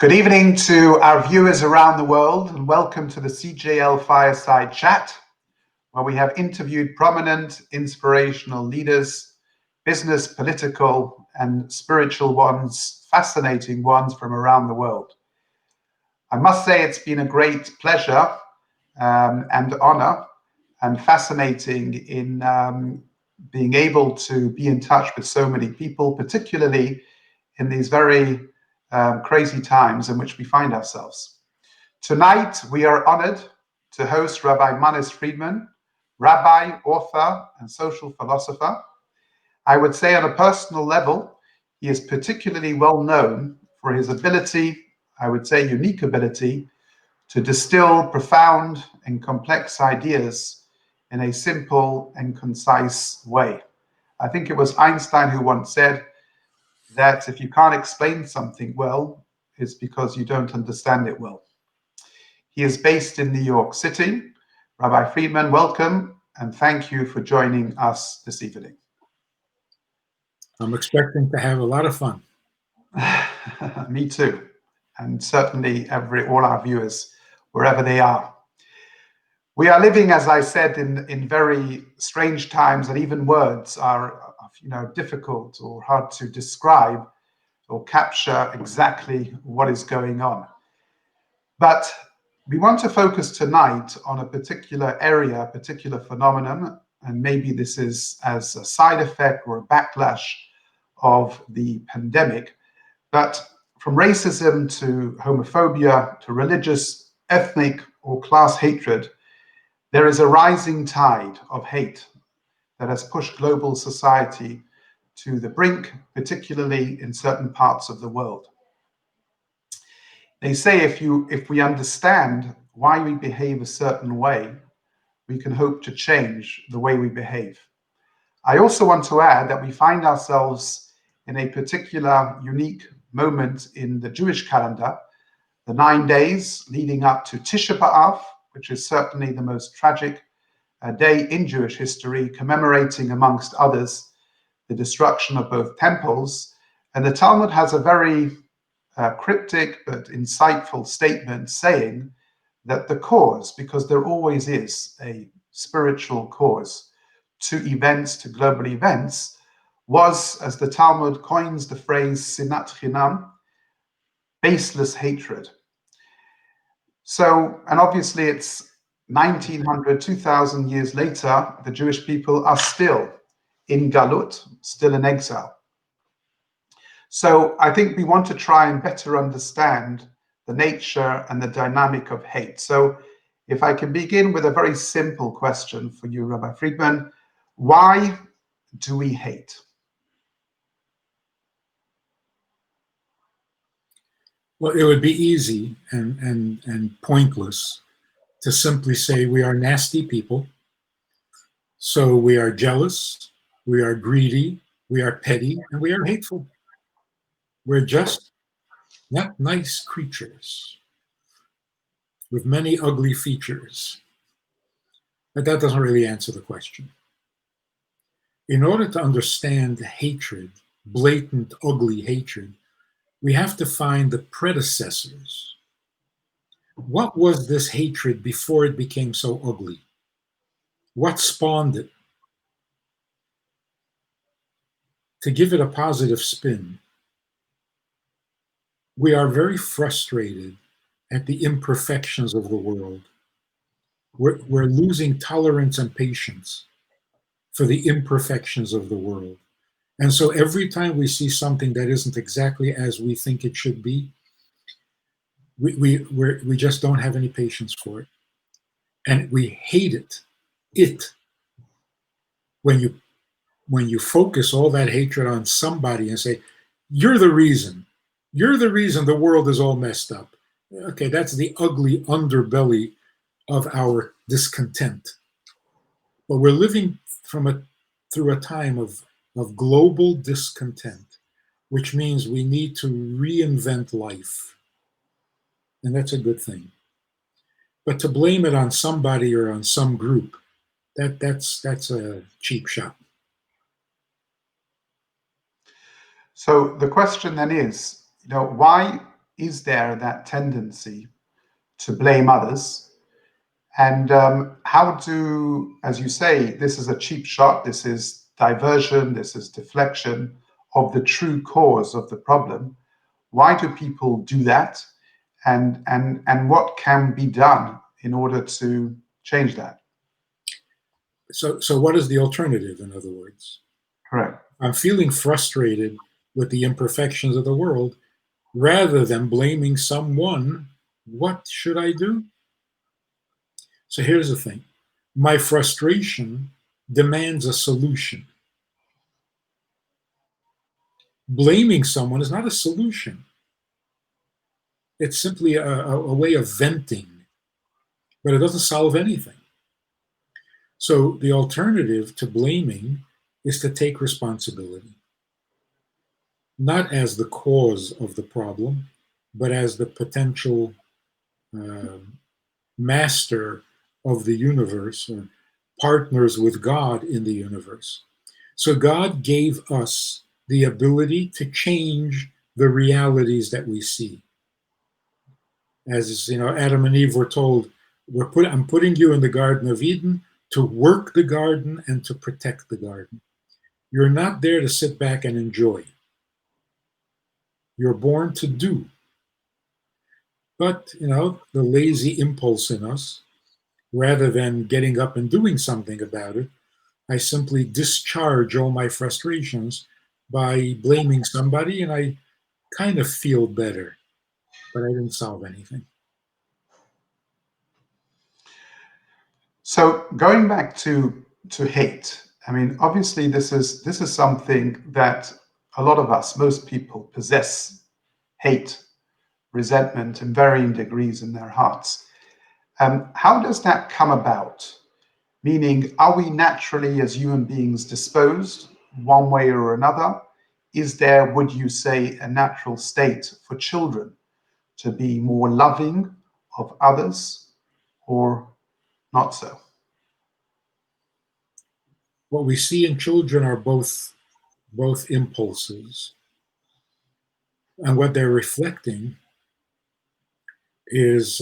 Good evening to our viewers around the world, and welcome to the CJL Fireside Chat, where we have interviewed prominent, inspirational leaders, business, political, and spiritual ones, fascinating ones from around the world. I must say it's been a great pleasure and honor and fascinating in being able to be in touch with so many people, particularly in these very crazy times in which we find ourselves. Tonight, we are honored to host Rabbi Manis Friedman, rabbi, author, and social philosopher. I would say on a personal level, he is particularly well known for his ability, I would say unique ability, to distill profound and complex ideas in a simple and concise way. I think it was Einstein who once said that if you can't explain something well, it's because you don't understand it well. He is based in New York City. Rabbi Friedman, welcome, and thank you for joining us this evening. I'm expecting to have a lot of fun. Me too, and certainly all our viewers, wherever they are. We are living, as I said, in very strange times, and even words are difficult or hard to describe or capture exactly what is going on. But we want to focus tonight on a particular area, a particular phenomenon, and maybe this is as a side effect or a backlash of the pandemic. But from racism to homophobia to religious, ethnic, or class hatred, there is a rising tide of hate that has pushed global society to the brink, particularly in certain parts of the world. They say if we understand why we behave a certain way, we can hope to change the way we behave. I also want to add that we find ourselves in a particular unique moment in the Jewish calendar, the 9 days leading up to Tisha B'Av, which is certainly the most tragic day in Jewish history, commemorating, amongst others, the destruction of both temples. And the Talmud has a very cryptic but insightful statement saying that the cause, because there always is a spiritual cause to events, to global events, was, as the Talmud coins the phrase, sinat chinam, baseless hatred. So, and obviously it's 1900, 2000 years later, the Jewish people are still in galut, still in exile. So I think we want to try and better understand the nature and the dynamic of hate. So if I can begin with a very simple question for you, Rabbi Friedman, why do we hate? Well, it would be easy and pointless to simply say we are nasty people, so we are jealous, we are greedy, we are petty, and we are hateful. We're just not nice creatures with many ugly features. But that doesn't really answer the question. In order to understand hatred, blatant, ugly hatred, we have to find the predecessors. What was this hatred before it became so ugly? What spawned it? To give it a positive spin, we are very frustrated at the imperfections of the world. We're losing tolerance and patience for the imperfections of the world. And so every time we see something that isn't exactly as we think it should be, we just don't have any patience for it. And we hate it. When you focus all that hatred on somebody and say, you're the reason the world is all messed up. Okay, that's the ugly underbelly of our discontent. But we're living through a time of global discontent, which means we need to reinvent life. And that's a good thing. But to blame it on somebody or on some group, that's a cheap shot. So the question then is, why is there that tendency to blame others? And how do, as you say, this is a cheap shot, this is diversion, this is deflection of the true cause of the problem. Why do people do that? And what can be done in order to change that? So what is the alternative, in other words? Correct. I'm feeling frustrated with the imperfections of the world. Rather than blaming someone, what should I do? So here's the thing. My frustration demands a solution. Blaming someone is not a solution. It's simply a way of venting, but it doesn't solve anything. So the alternative to blaming is to take responsibility, not as the cause of the problem, but as the potential master of the universe, or partners with God in the universe. So God gave us the ability to change the realities that we see. As you know, Adam and Eve were told, I'm putting you in the Garden of Eden to work the garden and to protect the garden. You're not there to sit back and enjoy. You're born to do. But, the lazy impulse in us, rather than getting up and doing something about it, I simply discharge all my frustrations by blaming somebody, and I kind of feel better, but I didn't solve anything. So going back to hate, I mean, obviously this is something that a lot of us, most people, possess: hate, resentment in varying degrees in their hearts. How does that come about? Meaning, are we naturally, as human beings, disposed one way or another? Is there, would you say, a natural state for children to be more loving of others, or not so? What we see in children are both impulses, and what they're reflecting is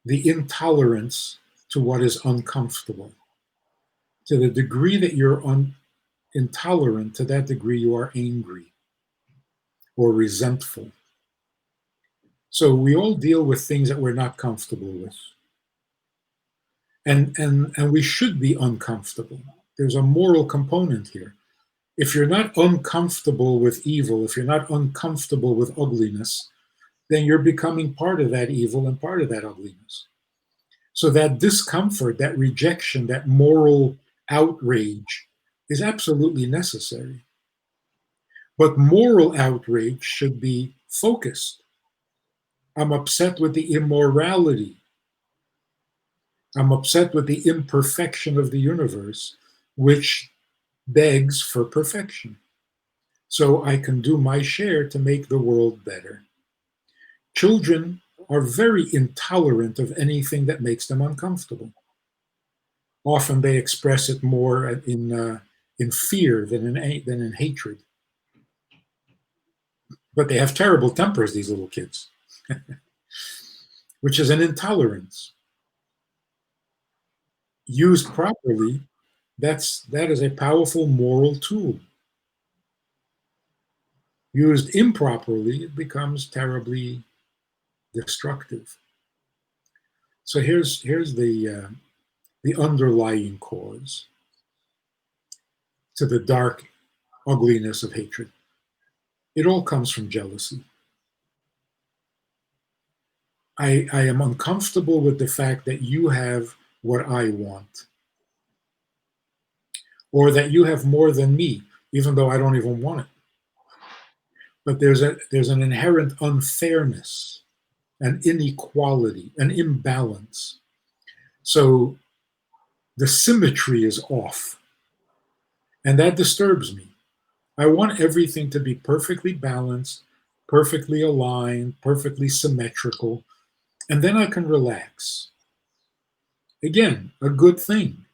the intolerance to what is uncomfortable. To the degree that you're intolerant, to that degree you are angry or resentful. So we all deal with things that we're not comfortable with. And we should be uncomfortable. There's a moral component here. If you're not uncomfortable with evil, if you're not uncomfortable with ugliness, then you're becoming part of that evil and part of that ugliness. So that discomfort, that rejection, that moral outrage is absolutely necessary. But moral outrage should be focused. I'm upset with the immorality. I'm upset with the imperfection of the universe, which begs for perfection. So I can do my share to make the world better. Children are very intolerant of anything that makes them uncomfortable. Often they express it more in fear than in hatred. But they have terrible tempers, these little kids, which is an intolerance. Used properly, that is a powerful moral tool. Used improperly, it becomes terribly destructive. So here's the underlying cause to the dark ugliness of hatred. It all comes from jealousy. I am uncomfortable with the fact that you have what I want, or that you have more than me, even though I don't even want it. But there's an inherent unfairness, an inequality, an imbalance. So the symmetry is off, and that disturbs me. I want everything to be perfectly balanced, perfectly aligned, perfectly symmetrical, and then I can relax. Again, a good thing.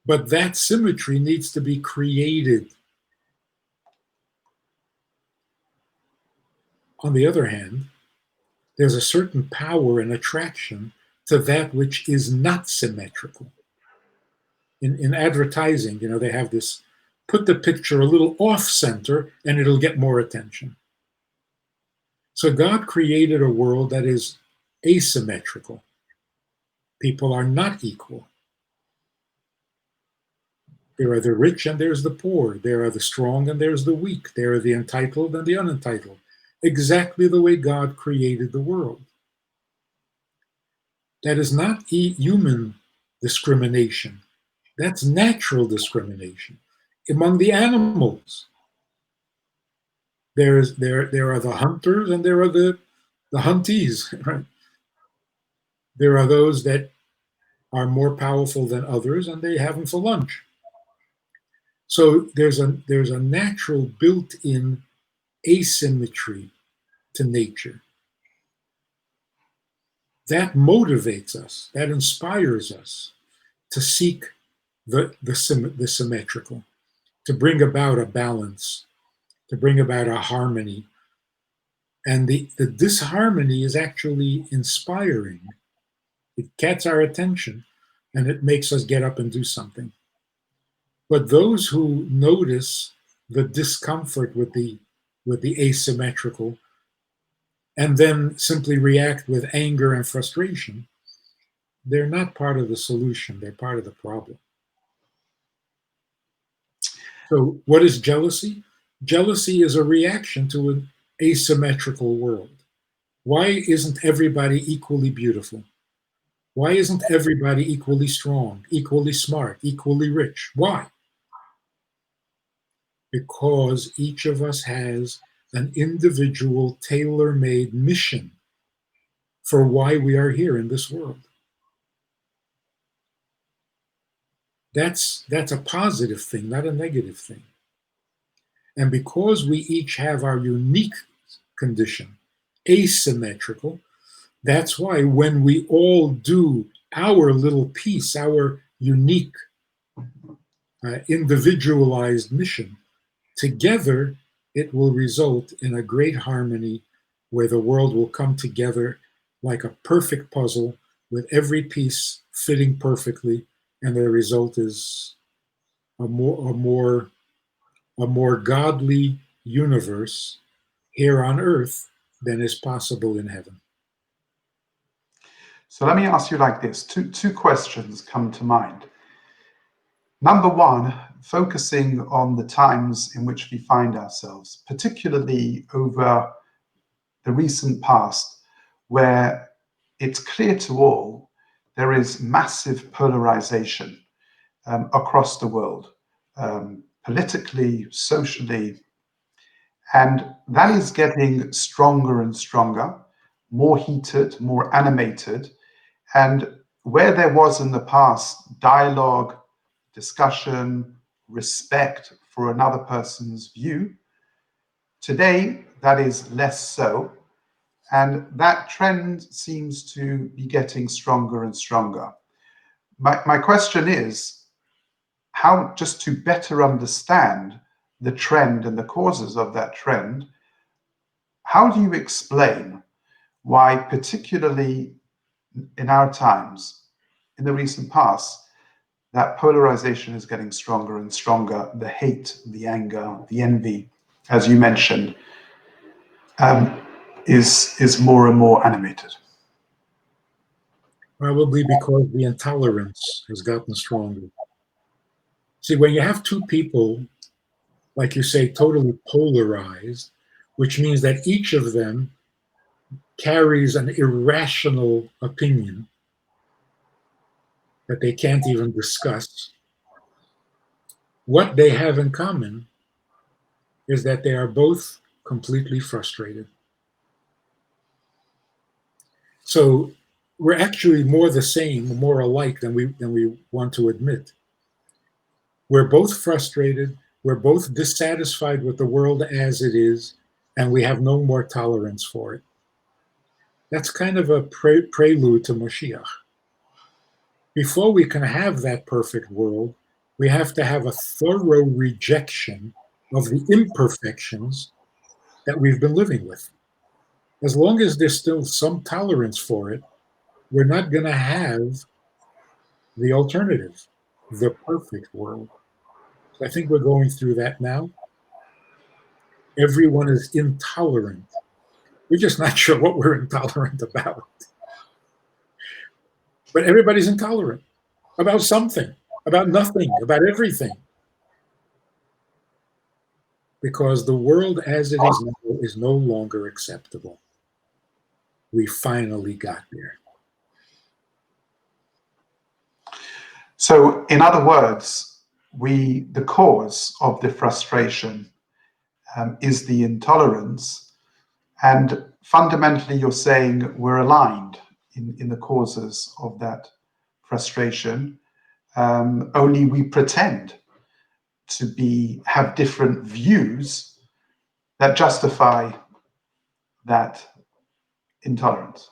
But that symmetry needs to be created. On the other hand, there's a certain power and attraction to that which is not symmetrical. In advertising, they have this, put the picture a little off center and it'll get more attention. So God created a world that is asymmetrical. People are not equal. There are the rich and there's the poor. There are the strong and there's the weak. There are the entitled and the unentitled. Exactly the way God created the world. That is not human discrimination. That's natural discrimination. Among the animals, there are the hunters and there are the huntees. Right? There are those that are more powerful than others, and they have them for lunch. So there's a natural built-in asymmetry to nature. That motivates us, that inspires us to seek the symmetrical, to bring about a balance, to bring about a harmony. And the disharmony is actually inspiring. It gets our attention and it makes us get up and do something. But those who notice the discomfort with the asymmetrical and then simply react with anger and frustration, they're not part of the solution, they're part of the problem. So what is jealousy? Jealousy is a reaction to an asymmetrical world. Why isn't everybody equally beautiful? Why isn't everybody equally strong, equally smart, equally rich? Why? Because each of us has an individual, tailor-made mission for why we are here in this world. That's a positive thing, not a negative thing. And because we each have our unique condition, asymmetrical, that's why when we all do our little piece, our unique, individualized mission, together it will result in a great harmony where the world will come together like a perfect puzzle with every piece fitting perfectly, and the result is a more godly universe here on earth than is possible in heaven. So let me ask you like this. Two questions come to mind. Number one, focusing on the times in which we find ourselves, particularly over the recent past, where it's clear to all there is massive polarization across the world, politically, socially, and that is getting stronger and stronger, more heated, more animated. And where there was in the past dialogue, discussion, respect for another person's view, today that is less so. And that trend seems to be getting stronger and stronger. My question is, how, just to better understand the trend and the causes of that trend, how do you explain why, particularly in our times, in the recent past, that polarization is getting stronger and stronger, the hate, the anger, the envy, as you mentioned, is more and more animated? Probably because the intolerance has gotten stronger. See, when you have two people, like you say, totally polarized, which means that each of them carries an irrational opinion that they can't even discuss, what they have in common is that they are both completely frustrated. So we're actually more the same, more alike than we want to admit. We're both frustrated, we're both dissatisfied with the world as it is, and we have no more tolerance for it. That's kind of a prelude to Mashiach. Before we can have that perfect world, we have to have a thorough rejection of the imperfections that we've been living with. As long as there's still some tolerance for it, we're not going to have the alternative, the perfect world. So I think we're going through that now. Everyone is intolerant. We're just not sure what we're intolerant about. But everybody's intolerant about something, about nothing, about everything. Because the world as it is now is no longer acceptable. We finally got there. So, in other words, the cause of the frustration is the intolerance, and fundamentally, you're saying we're aligned in the causes of that frustration. Only we pretend to have different views that justify that intolerance.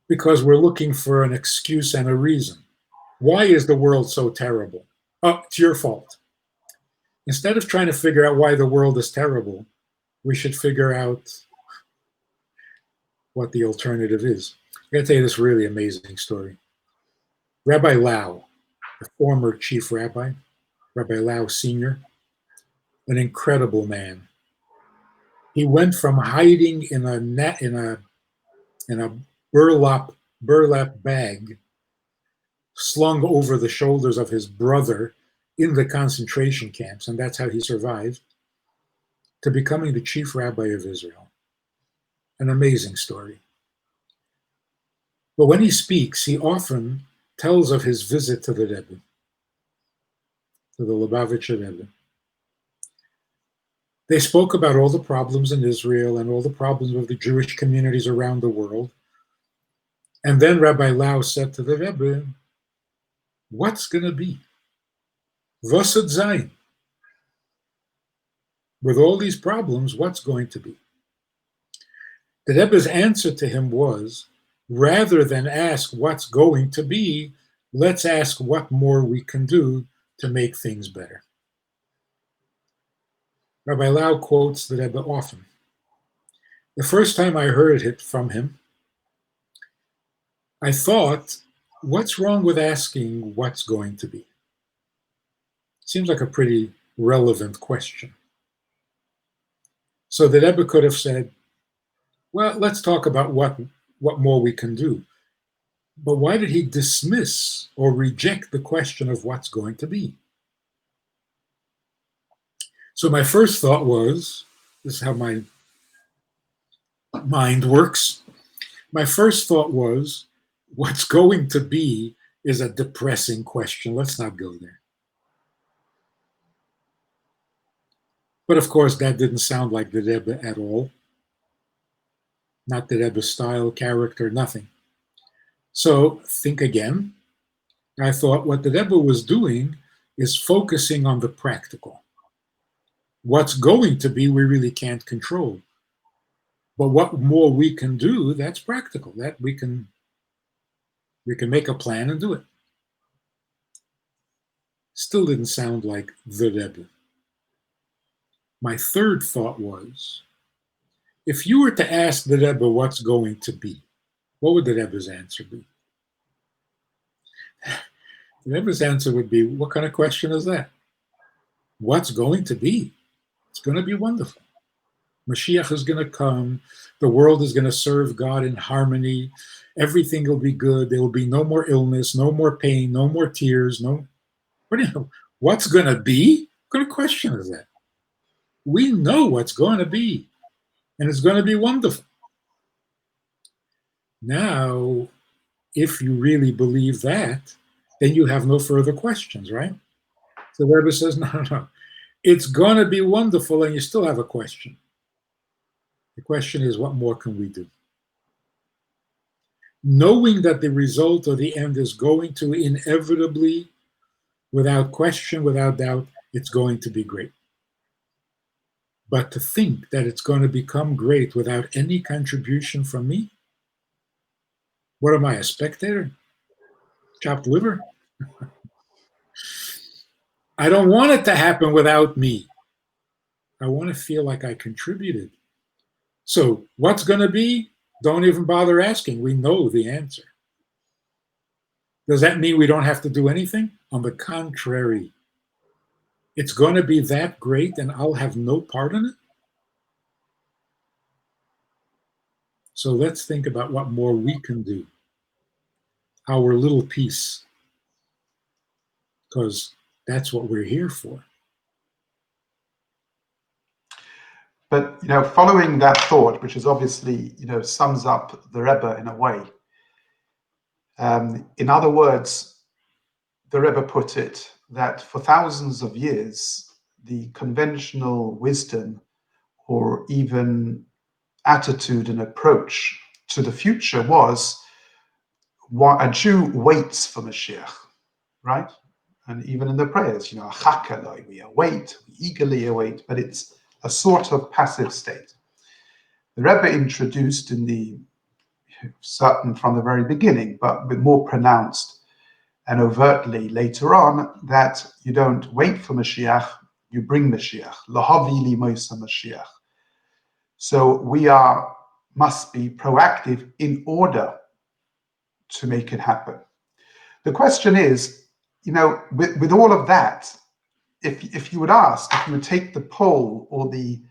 Because we're looking for an excuse and a reason. Why is the world so terrible? Oh, it's your fault. Instead of trying to figure out why the world is terrible, we should figure out what the alternative is. I'm going to tell you this really amazing story. Rabbi Lau, the former chief rabbi, Rabbi Lau Sr., an incredible man. He went from hiding in a burlap bag slung over the shoulders of his brother in the concentration camps, and that's how he survived, to becoming the chief rabbi of Israel. An amazing story. But when he speaks, he often tells of his visit to the Rebbe, to the Lubavitcher Rebbe. They spoke about all the problems in Israel and all the problems of the Jewish communities around the world. And then Rabbi Lau said to the Rebbe, what's going to be? Was wird sein? With all these problems, what's going to be? The Rebbe's answer to him was, rather than ask what's going to be, let's ask what more we can do to make things better. Rabbi Lau quotes the Rebbe often. The first time I heard it from him, I thought, what's wrong with asking what's going to be? Seems like a pretty relevant question. So the Rebbe could have said, well, let's talk about what more we can do. But why did he dismiss or reject the question of what's going to be? So my first thought was, this is how my mind works. My first thought was, what's going to be is a depressing question. Let's not go there. But of course, that didn't sound like the Rebbe at all. Not the Rebbe's style, character, nothing. So think again. I thought what the Rebbe was doing is focusing on the practical. What's going to be, we really can't control. But what more we can do, that's practical. That we can make a plan and do it. Still didn't sound like the Rebbe. My third thought was, if you were to ask the Rebbe what's going to be, what would the Rebbe's answer be? The Rebbe's answer would be, what kind of question is that? What's going to be? It's going to be wonderful. Mashiach is going to come. The world is going to serve God in harmony. Everything will be good. There will be no more illness, no more pain, no more tears. What's going to be? What kind of question is that? We know what's going to be, and it's going to be wonderful. Now, if you really believe that, then you have no further questions, right? So the Rebbe says, no. It's going to be wonderful, and you still have a question. The question is, what more can we do? Knowing that the result or the end is going to inevitably, without question, without doubt, it's going to be great. But to think that it's going to become great without any contribution from me? What am I, a spectator? Chopped liver? I don't want it to happen without me. I want to feel like I contributed. So what's going to be? Don't even bother asking. We know the answer. Does that mean we don't have to do anything? On the contrary, it's going to be that great and I'll have no part in it. So let's think about what more we can do, our little piece, because that's what we're here for. But following that thought, which is obviously sums up the Rebbe in a way. In other words, the Rebbe put it that for thousands of years, the conventional wisdom or even attitude and approach to the future was a Jew waits for Mashiach, right? And even in the prayers, Chakaloi, we await, we eagerly await, but it's a sort of passive state. The Rebbe introduced in the certain from the very beginning, but more pronounced and overtly later on, that you don't wait for Mashiach, you bring Mashiach. Lahavi li moisa Mashiach. So we must be proactive in order to make it happen. The question is, with all of that, if you would take the poll or the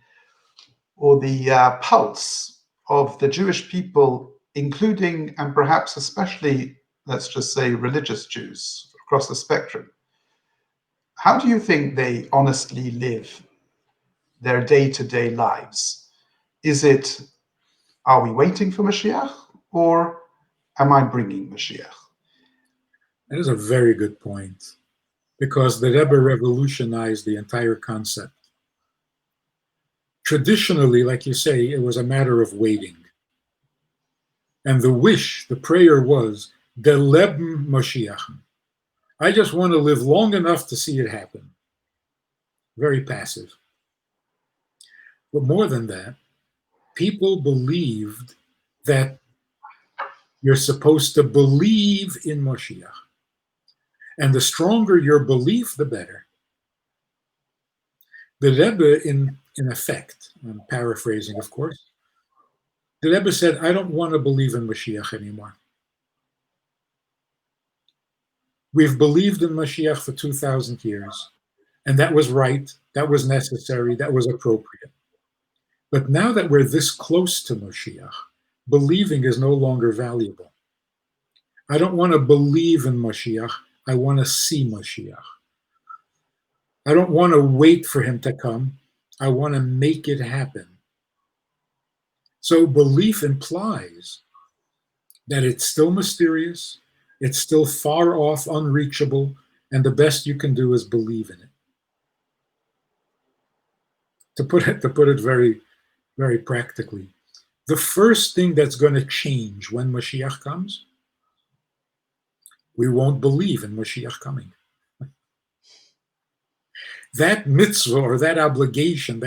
pulse of the Jewish people, including and perhaps especially, let's just say, religious Jews across the spectrum, how do you think they honestly live their day-to-day lives? Is it, are we waiting for Mashiach, or am I bringing Mashiach? That is a very good point, because the Rebbe revolutionized the entire concept. Traditionally, like you say, it was a matter of waiting. And the wish, the prayer was, Deleb Mashiach. I just want to live long enough to see it happen. Very passive. But more than that, people believed that you're supposed to believe in Mashiach. And the stronger your belief, the better. The Rebbe, in effect, I'm paraphrasing, of course, the Rebbe said, I don't want to believe in Mashiach anymore. We've believed in Mashiach for 2,000 years, and that was right, that was necessary, that was appropriate. But now that we're this close to Mashiach, believing is no longer valuable. I don't want to believe in Mashiach, I want to see Mashiach. I don't want to wait for him to come, I want to make it happen. So belief implies that it's still mysterious, it's still far off, unreachable, and the best you can do is believe in it. To put it very, very practically, the first thing that's going to change when Mashiach comes, we won't believe in Mashiach coming. That mitzvah or that obligation,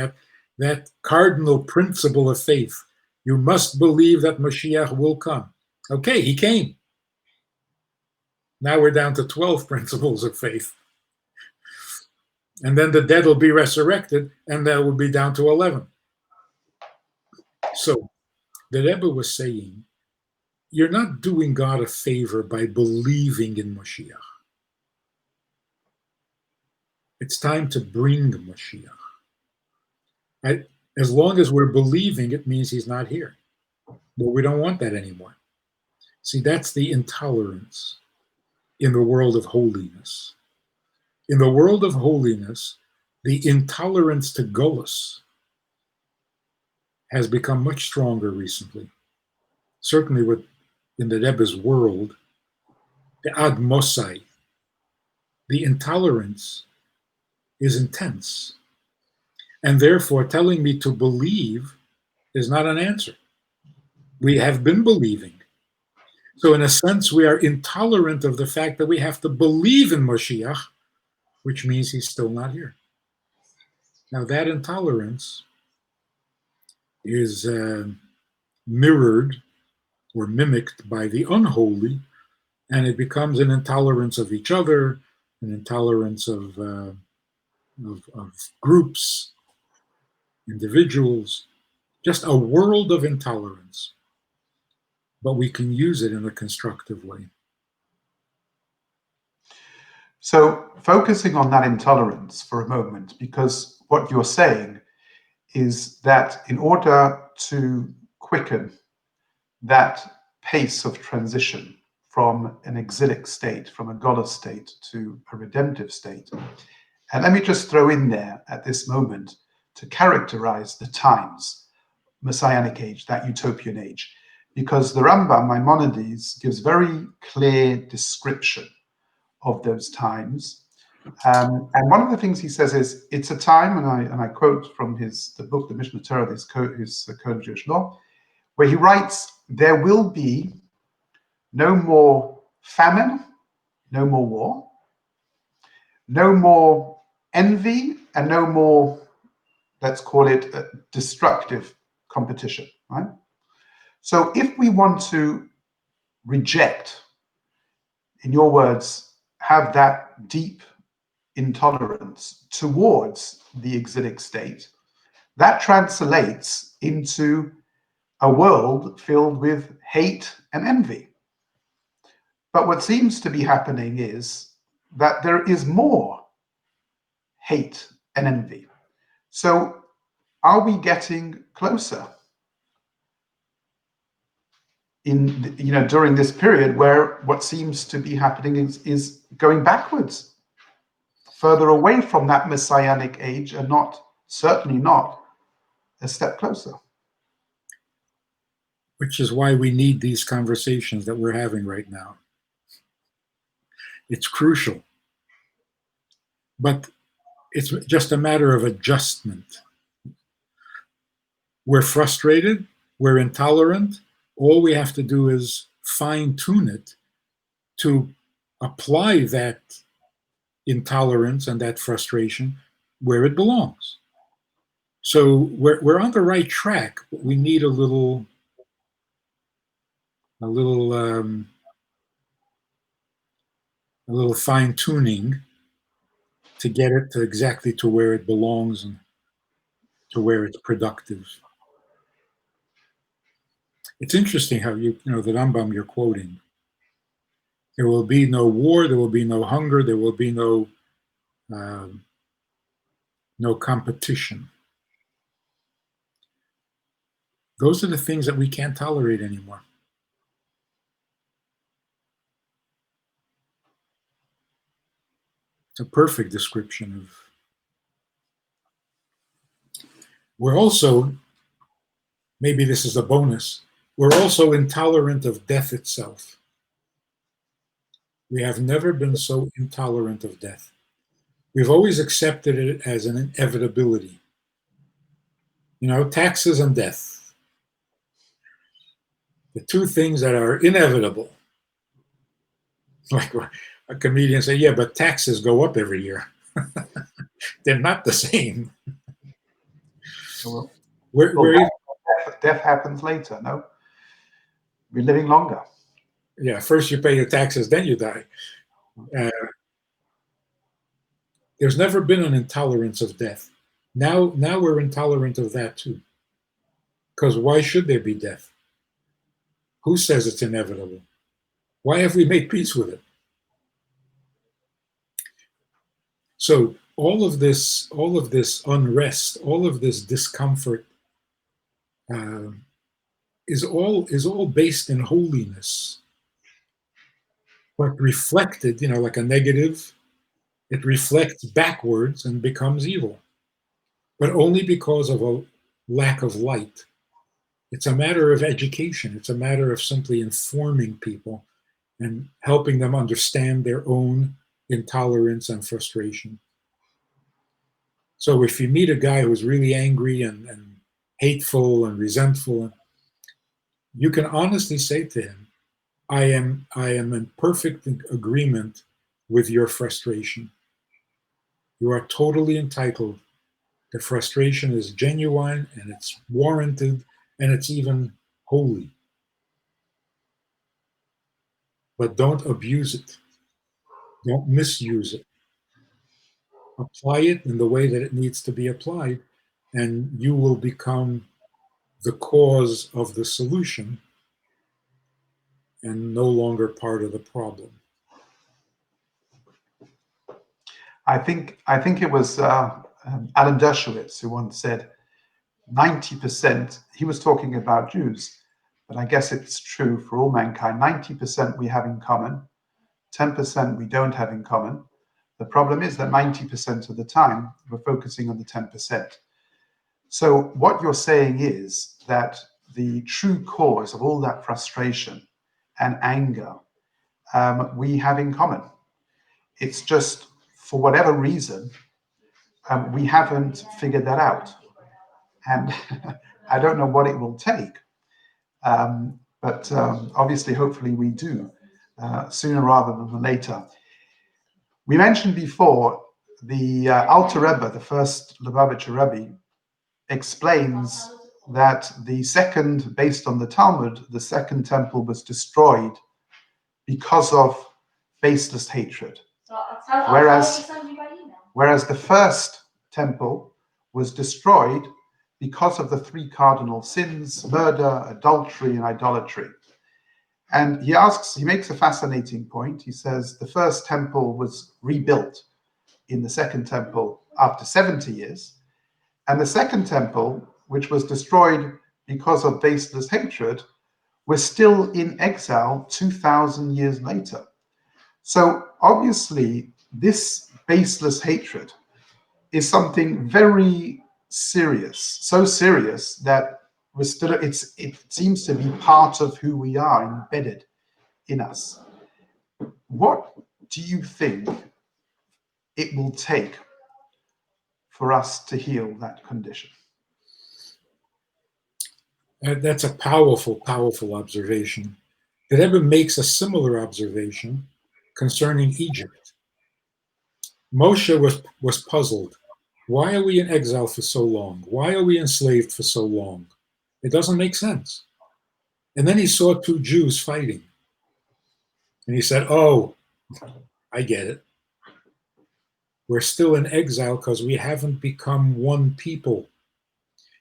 that cardinal principle of faith, you must believe that Mashiach will come. Okay, he came. Now we're down to 12 principles of faith. And then the dead will be resurrected, and that will be down to 11. So the Rebbe was saying, you're not doing God a favor by believing in Mashiach. It's time to bring Mashiach. As long as we're believing, it means he's not here. But we don't want that anymore. See, that's the intolerance in the world of holiness. In the world of holiness, the intolerance to Golus has become much stronger recently. Certainly in the Rebbe's world, the Ad Mosai, the intolerance is intense. And therefore, telling me to believe is not an answer. We have been believing. So in a sense, we are intolerant of the fact that we have to believe in Mashiach, which means he's still not here. Now that intolerance is mirrored or mimicked by the unholy, and it becomes an intolerance of each other, an intolerance of groups, individuals. just a world of intolerance, but we can use it in a constructive way. So, focusing on that intolerance for a moment, because what you're saying is that in order to quicken that pace of transition from an exilic state, from a Gola state to a redemptive state, and let me just throw in there at this moment to characterize the times, Messianic age, that utopian age, because the Rambam Maimonides gives very clear description of those times. And one of the things he says is, it's a time, and I quote from the book, the Mishnah Torah, his Code of Jewish Law, where he writes, there will be no more famine, no more war, no more envy, and no more, let's call it, destructive competition, right? So if we want to reject, in your words, have that deep intolerance towards the exilic state, that translates into a world filled with hate and envy. But what seems to be happening is that there is more hate and envy. So are we getting closer during this period where what seems to be happening is going backwards, further away from that messianic age, and certainly not a step closer? Which is why we need these conversations that we're having right now. It's crucial. But it's just a matter of adjustment. We're frustrated, we're intolerant. All we have to do is fine-tune it to apply that intolerance and that frustration where it belongs. So we're on the right track, but we need a little fine-tuning to get it to exactly to where it belongs and to where it's productive. It's interesting how the Rambam you're quoting. There will be no war, there will be no hunger, there will be no competition. Those are the things that we can't tolerate anymore. It's a perfect description of. We're also, maybe this is a bonus, we're also intolerant of death itself. We have never been so intolerant of death. We've always accepted it as an inevitability. Taxes and death. The two things that are inevitable. Like a comedian say, yeah, but taxes go up every year. They're not the same. Well, death happens later, no? We're living longer. Yeah, first you pay your taxes, then you die. There's never been an intolerance of death. Now we're intolerant of that too. Because why should there be death? Who says it's inevitable? Why have we made peace with it? So all of this unrest, all of this discomfort is all based in holiness, but reflected, like a negative, it reflects backwards and becomes evil, but only because of a lack of light. It's a matter of education. It's a matter of simply informing people and helping them understand their own intolerance and frustration. So if you meet a guy who's really angry and hateful and resentful, you can honestly say to him, I am in perfect agreement with your frustration. You are totally entitled. The frustration is genuine and it's warranted and it's even holy. But don't abuse it. Don't misuse it. Apply it in the way that it needs to be applied, and you will become the cause of the solution and no longer part of the problem. I think it was Alan Dershowitz who once said 90%, he was talking about Jews, but I guess it's true for all mankind. 90% we have in common, 10% we don't have in common. The problem is that 90% of the time we're focusing on the 10%. So what you're saying is that the true cause of all that frustration and anger we have in common. It's just, for whatever reason, we haven't figured that out. And I don't know what it will take, but obviously, hopefully we do, sooner rather than later. We mentioned before the Alter Rebbe, the first Lubavitcher Rebbe, explains that the second, based on the Talmud, the second temple was destroyed because of baseless hatred. Whereas the first temple was destroyed because of the three cardinal sins: murder, adultery, and idolatry. And he makes a fascinating point. He says the first temple was rebuilt in the second temple after 70 years. And the second temple, which was destroyed because of baseless hatred, was still in exile 2,000 years later. So obviously, this baseless hatred is something very serious, so serious that it seems to be part of who we are, embedded in us. What do you think it will take for us to heal that condition? That's a powerful, powerful observation. The Rebbe makes a similar observation concerning Egypt. Moshe was puzzled. Why are we in exile for so long? Why are we enslaved for so long? It doesn't make sense. And then he saw two Jews fighting. And he said, oh, I get it. We're still in exile because we haven't become one people.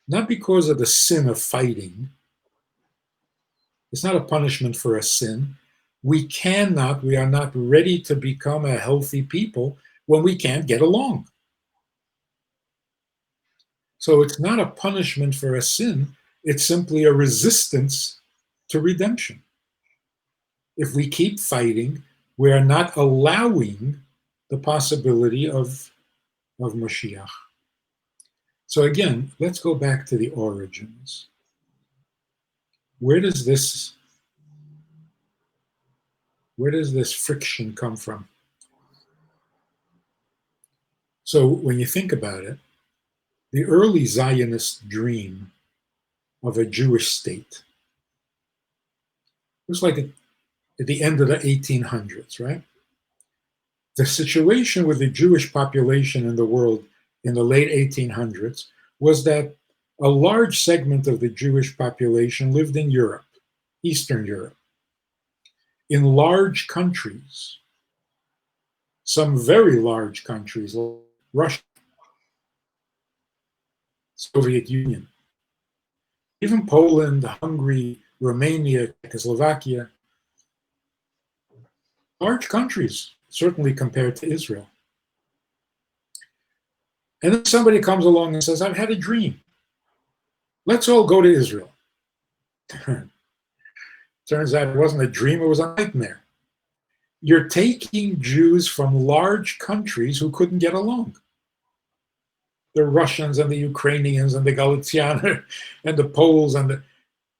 Not because of the sin of fighting. It's not a punishment for a sin. We are not ready to become a healthy people when we can't get along. So it's not a punishment for a sin. It's simply a resistance to redemption. If we keep fighting, we are not allowing the possibility of Mashiach. So again, let's go back to the origins. Where does this friction come from? So when you think about it, the early Zionist dream of a Jewish state was like at the end of the 1800s, right? The situation with the Jewish population in the world in the late 1800s was that a large segment of the Jewish population lived in Europe, Eastern Europe, in large countries, some very large countries like Russia, Soviet Union, even Poland, Hungary, Romania, Czechoslovakia, large countries, certainly compared to Israel. And then somebody comes along and says, I've had a dream. Let's all go to Israel. Turns out it wasn't a dream, it was a nightmare. You're taking Jews from large countries who couldn't get along. The Russians and the Ukrainians and the Galicianer and the Poles and the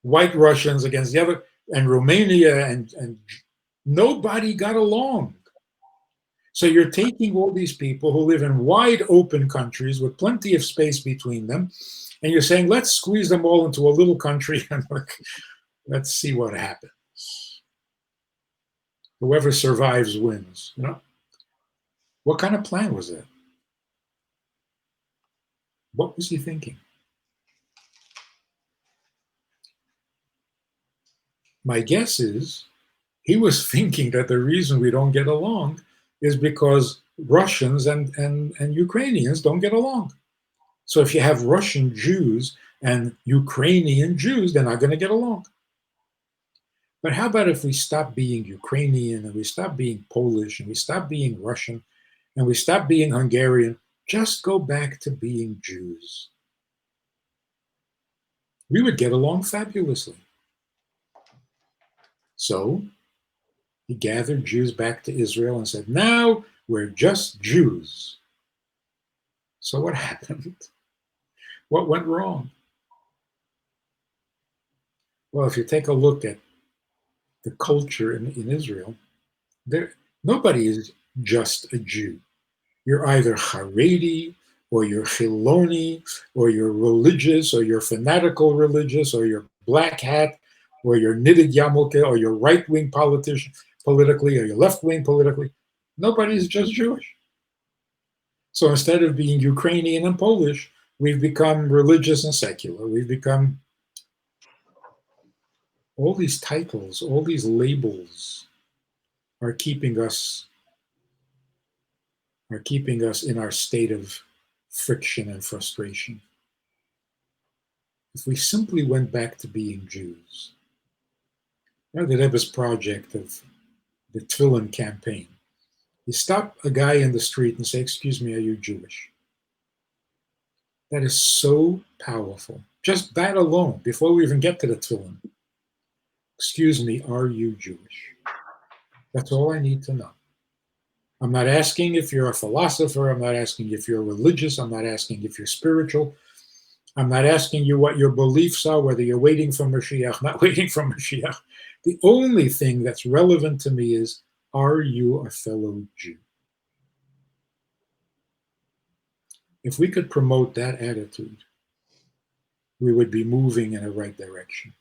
White Russians against the other, and Romania, and nobody got along. So you're taking all these people who live in wide open countries with plenty of space between them, and you're saying, let's squeeze them all into a little country and let's see what happens. Whoever survives wins. You know? What kind of plan was that? What was he thinking? My guess is he was thinking that the reason we don't get along is because Russians and Ukrainians don't get along. So if you have Russian Jews and Ukrainian Jews, they're not going to get along. But how about if we stop being Ukrainian and we stop being Polish and we stop being Russian and we stop being Hungarian? Just go back to being Jews. We would get along fabulously. So he gathered Jews back to Israel and said, now we're just Jews. So what happened? What went wrong? Well, if you take a look at the culture in Israel, nobody is just a Jew. You're either Haredi, or you're Chiloni, or you're religious, or you're fanatical religious, or you're black hat, or you're knitted yarmulke, or you're right-wing politician politically, or you're left-wing politically. Nobody's just Jewish. So instead of being Ukrainian and Polish, we've become religious and secular. We've become all these titles, all these labels are keeping us in our state of friction and frustration. If we simply went back to being Jews, the Rebbe's project of the Tefillin campaign, you stop a guy in the street and say, excuse me, are you Jewish? That is so powerful. Just that alone, before we even get to the Tefillin. Excuse me, are you Jewish? That's all I need to know. I'm not asking if you're a philosopher. I'm not asking if you're religious. I'm not asking if you're spiritual. I'm not asking you what your beliefs are, whether you're waiting for Mashiach, not waiting for Mashiach. The only thing that's relevant to me is, are you a fellow Jew? If we could promote that attitude, we would be moving in the right direction.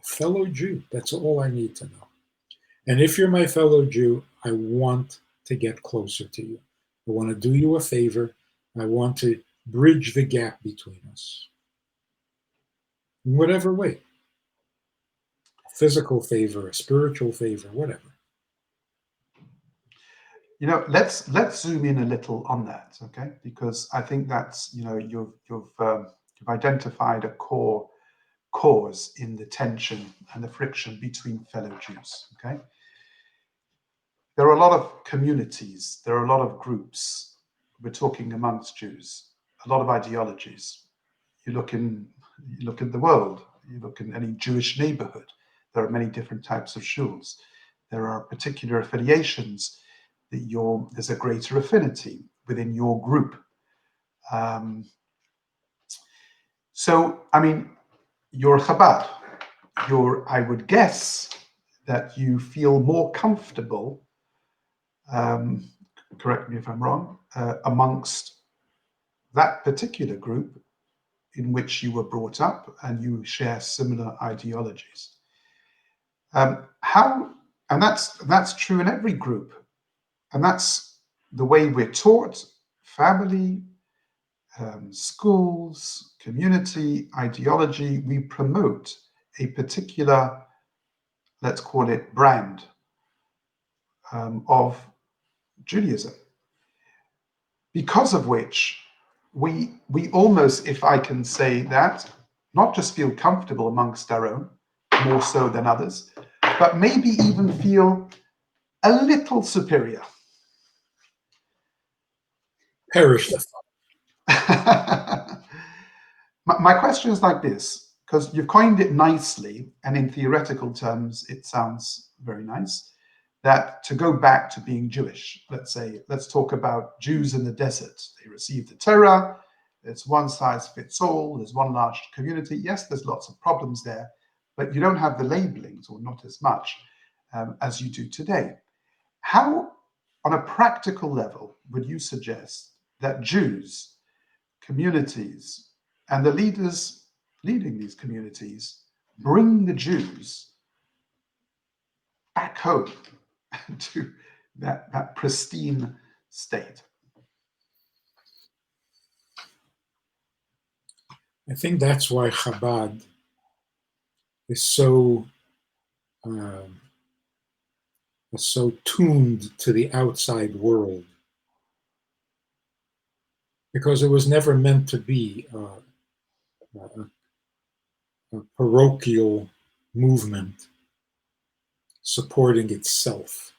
A fellow Jew, that's all I need to know. And if you're my fellow Jew, I want to get closer to you. I want to do you a favor. I want to bridge the gap between us. In whatever way. A physical favor, a spiritual favor, whatever. Let's zoom in a little on that, okay? Because I think that's, you've identified a core cause in the tension and the friction between fellow Jews, okay? There are a lot of communities, there are a lot of groups. We're talking amongst Jews, a lot of ideologies. You look in the world, you look in any Jewish neighborhood, there are many different types of shuls. There are particular affiliations that there's a greater affinity within your group. So, I mean, you're Chabad. I would guess that you feel more comfortable, correct me if I'm wrong, amongst that particular group in which you were brought up and you share similar ideologies. And that's true in every group. And that's the way we're taught, family, schools, community, ideology. We promote a particular, let's call it, brand of Judaism. Because of which we almost, if I can say that, not just feel comfortable amongst our own, more so than others, but maybe even feel a little superior. Perish the thought. My question is like this, because you've coined it nicely, and in theoretical terms, it sounds very nice, that to go back to being Jewish, let's talk about Jews in the desert. They received the Torah, it's one size fits all, there's one large community. Yes, there's lots of problems there, but you don't have the labelings, or not as much, as you do today. How, on a practical level, would you suggest that Jews, communities, and the leaders leading these communities bring the Jews back home to that pristine state? I think that's why Chabad is so tuned to the outside world, because it was never meant to be a parochial movement supporting itself.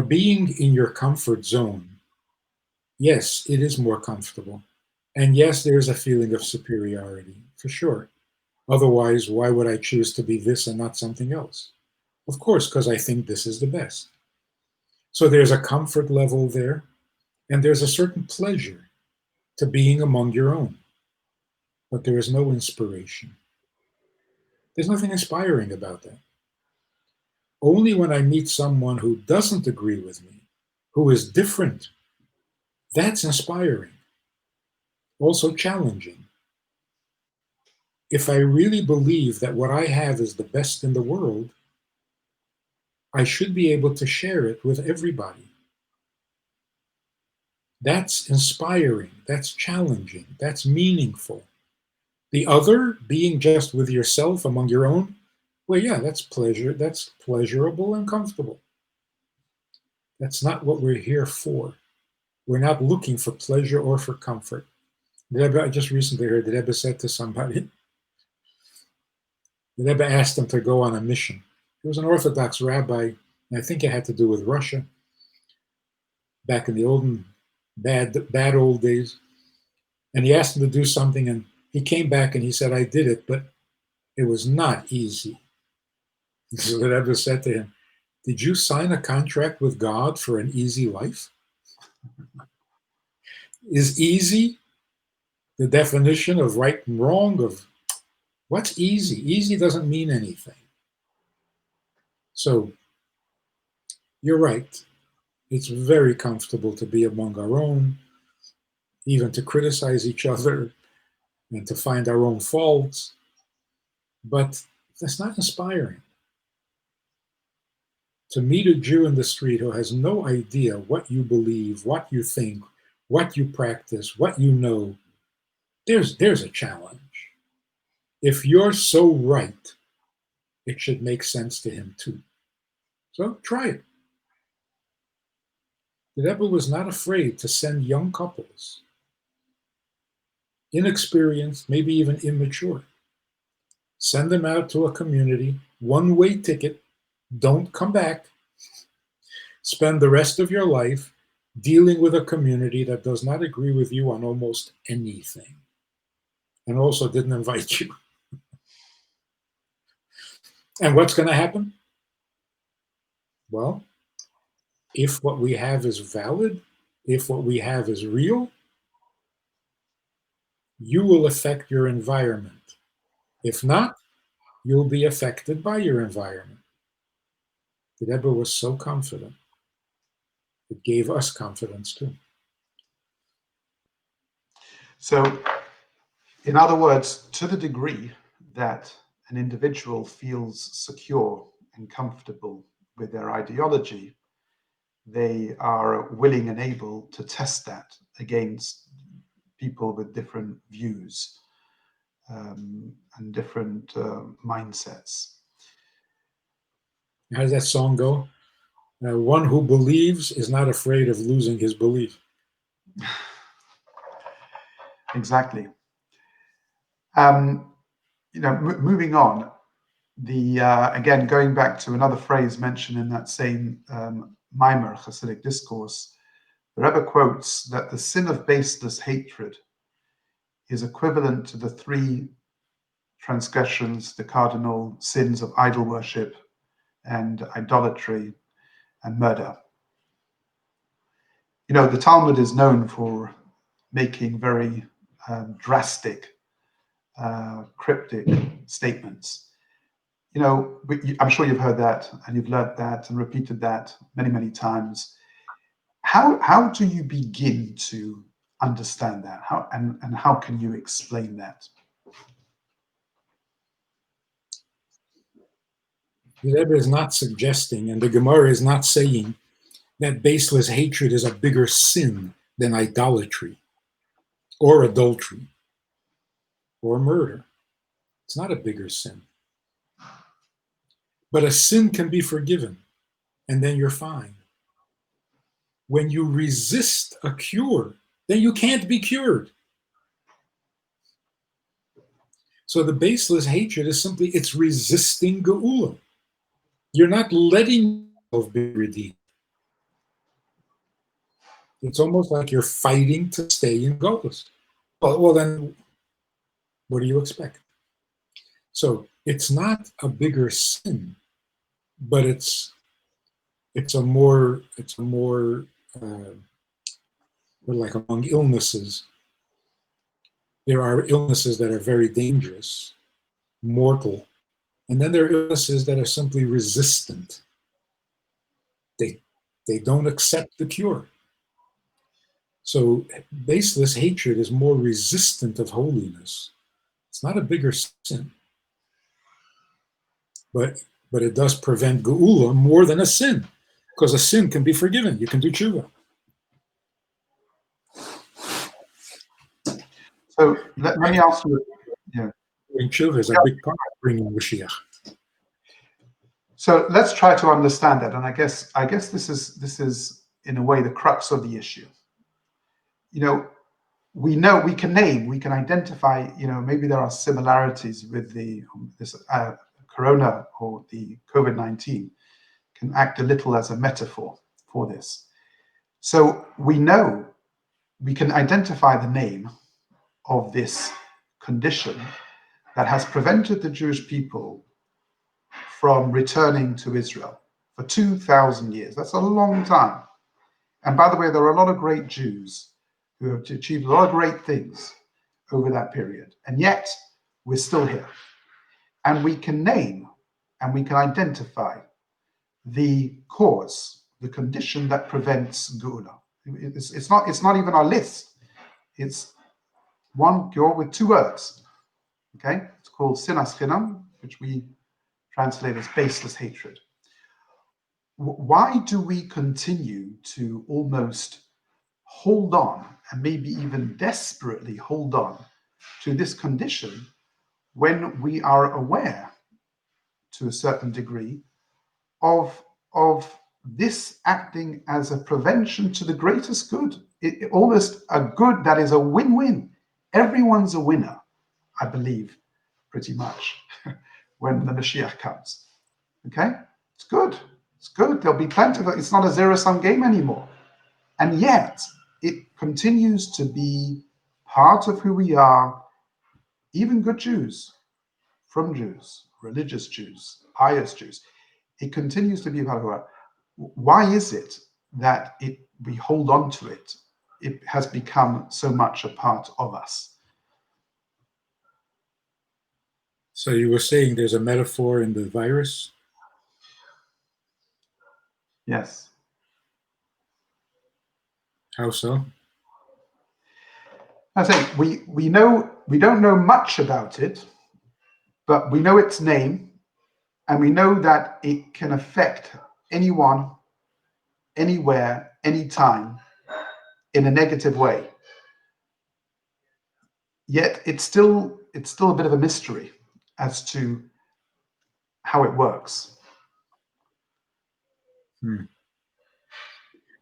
Being in your comfort zone, yes, it is more comfortable. And yes, there's a feeling of superiority, for sure. Otherwise, why would I choose to be this and not something else? Of course, because I think this is the best. So there's a comfort level there, and there's a certain pleasure to being among your own. But there is no inspiration. There's nothing inspiring about that. Only when I meet someone who doesn't agree with me, who is different, that's inspiring, also challenging. If I really believe that what I have is the best in the world, I should be able to share it with everybody. That's inspiring, that's challenging, that's meaningful. The other, being just with yourself among your own, well, yeah, that's pleasurable and comfortable. That's not what we're here for. We're not looking for pleasure or for comfort. I just recently heard the Rebbe said to somebody, the Rebbe asked him to go on a mission. He was an Orthodox rabbi, and I think it had to do with Russia, back in the bad old days. And he asked him to do something, and he came back and he said, I did it, but it was not easy. So the Rebbe said to him, did you sign a contract with God for an easy life? Is easy the definition of right and wrong? Of what's easy? Easy doesn't mean anything. So you're right. It's very comfortable to be among our own, even to criticize each other and to find our own faults. But that's not inspiring. To meet a Jew in the street who has no idea what you believe, what you think, what you practice, what you know, there's a challenge. If you're so right, it should make sense to him too. So try it. The Rebbe was not afraid to send young couples, inexperienced, maybe even immature, send them out to a community, one-way ticket, don't come back, spend the rest of your life dealing with a community that does not agree with you on almost anything, and also didn't invite you. And what's going to happen? Well, if what we have is valid, if what we have is real, you will affect your environment. If not, you'll be affected by your environment. The Rebbe was so confident. It gave us confidence too. So, in other words, to the degree that an individual feels secure and comfortable with their ideology, they are willing and able to test that against people with different views and different mindsets. How does that song go? One who believes is not afraid of losing his belief. Exactly. Moving on, again, going back to another phrase mentioned in that same Maimer Hasidic discourse, the Rebbe quotes that the sin of baseless hatred is equivalent to the three transgressions, the cardinal sins of idol worship and idolatry and murder. The Talmud is known for making very drastic, cryptic statements. I'm sure you've heard that and you've learned that and repeated that many, many times. How do you begin to understand that? How can you explain that? The Rebbe is not suggesting, and the Gemara is not saying, that baseless hatred is a bigger sin than idolatry or adultery or murder. It's not a bigger sin. But a sin can be forgiven, and then you're fine. When you resist a cure, then you can't be cured. So the baseless hatred is simply, it's resisting Geula. You're not letting yourself be redeemed. It's almost like you're fighting to stay in Golas. Well, then what do you expect? So it's not a bigger sin, but it's a more like among illnesses. There are illnesses that are very dangerous, mortal, and then there are illnesses that are simply resistant. They don't accept the cure. So baseless hatred is more resistant of holiness. It's not a bigger sin, but it does prevent geula more than a sin, because a sin can be forgiven. You can do tshuva. So let me ask you. Yeah. Doing tshuva is a big part of bringing Mashiach. So let's try to understand that, and I guess this is in a way the crux of the issue. We can name, we can identify. Maybe there are similarities with this corona or the COVID-19 can act a little as a metaphor for this. So we know we can identify the name of this condition that has prevented the Jewish people from returning to Israel for 2,000 years. That's a long time. And by the way, there are a lot of great Jews who have achieved a lot of great things over that period. And yet, we're still here. And we can name and we can identify the cause, the condition that prevents Geula. It's not even our list. It's one cure with two words. Okay? It's called sinas chinam, which we translate as baseless hatred. Why do we continue to almost hold on, and maybe even desperately hold on, to this condition when we are aware, to a certain degree, of this acting as a prevention to the greatest good? Almost a good that is a win-win. Everyone's a winner, I believe, pretty much, when the Mashiach comes. Okay? It's good. It's good. There'll be plenty of it. It's not a zero-sum game anymore. And yet, it continues to be part of who we are, even good Jews, from Jews, religious Jews, pious Jews. It continues to be a part of who we are. Why is it that we hold on to it? It has become so much a part of us. So you were saying there's a metaphor in the virus? Yes. How so? I say we don't know much about it, but we know its name, and we know that it can affect anyone, anywhere, anytime, in a negative way. Yet it's still a bit of a mystery as to how it works.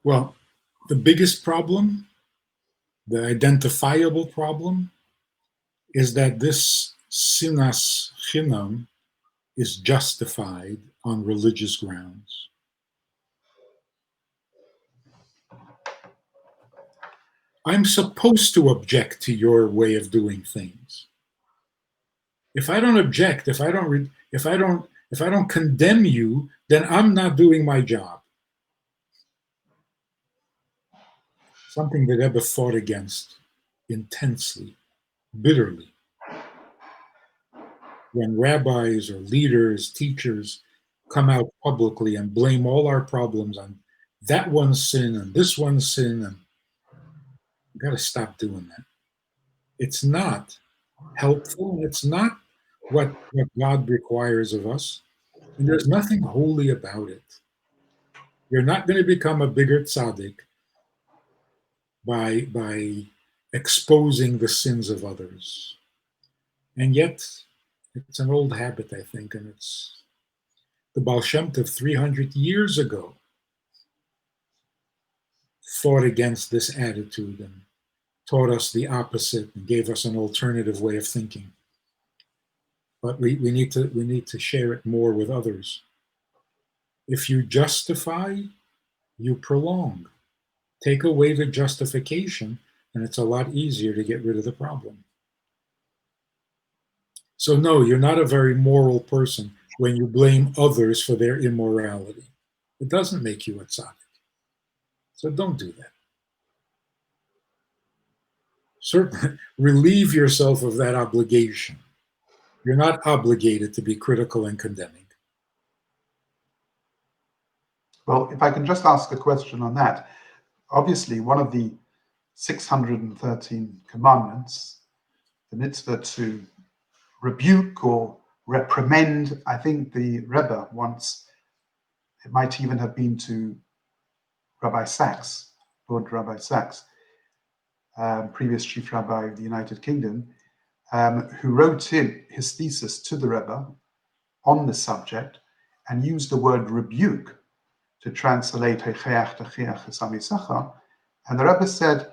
Well, the biggest problem, the identifiable problem, is that this sinas chinam is justified on religious grounds. I'm supposed to object to your way of doing things. If I don't object, if I don't condemn you, then I'm not doing my job. Something that Rebbe fought against intensely, bitterly. When rabbis or leaders, teachers come out publicly and blame all our problems on that one's sin and this one's sin, and you got to stop doing that. It's not helpful. It's not what God requires of us. And there's nothing holy about it. You're not going to become a bigger tzaddik by exposing the sins of others. And yet, it's an old habit, I think, and it's the Baal Shem Tov 300 years ago fought against this attitude and taught us the opposite and gave us an alternative way of thinking. but we need to share it more with others. If you justify, you prolong. Take away the justification, and it's a lot easier to get rid of the problem. So no, you're not a very moral person when you blame others for their immorality. It doesn't make you a tzaddik. So don't do that. Certainly, relieve yourself of that obligation. You're not obligated to be critical and condemning. Well, if I can just ask a question on that. Obviously, one of the 613 commandments, the mitzvah to rebuke or reprimand, I think the Rebbe once, it might even have been to Rabbi Sachs, Lord Rabbi Sachs, previous chief rabbi of the United Kingdom, who wrote in his thesis to the Rebbe on the subject and used the word rebuke to translate and the Rebbe said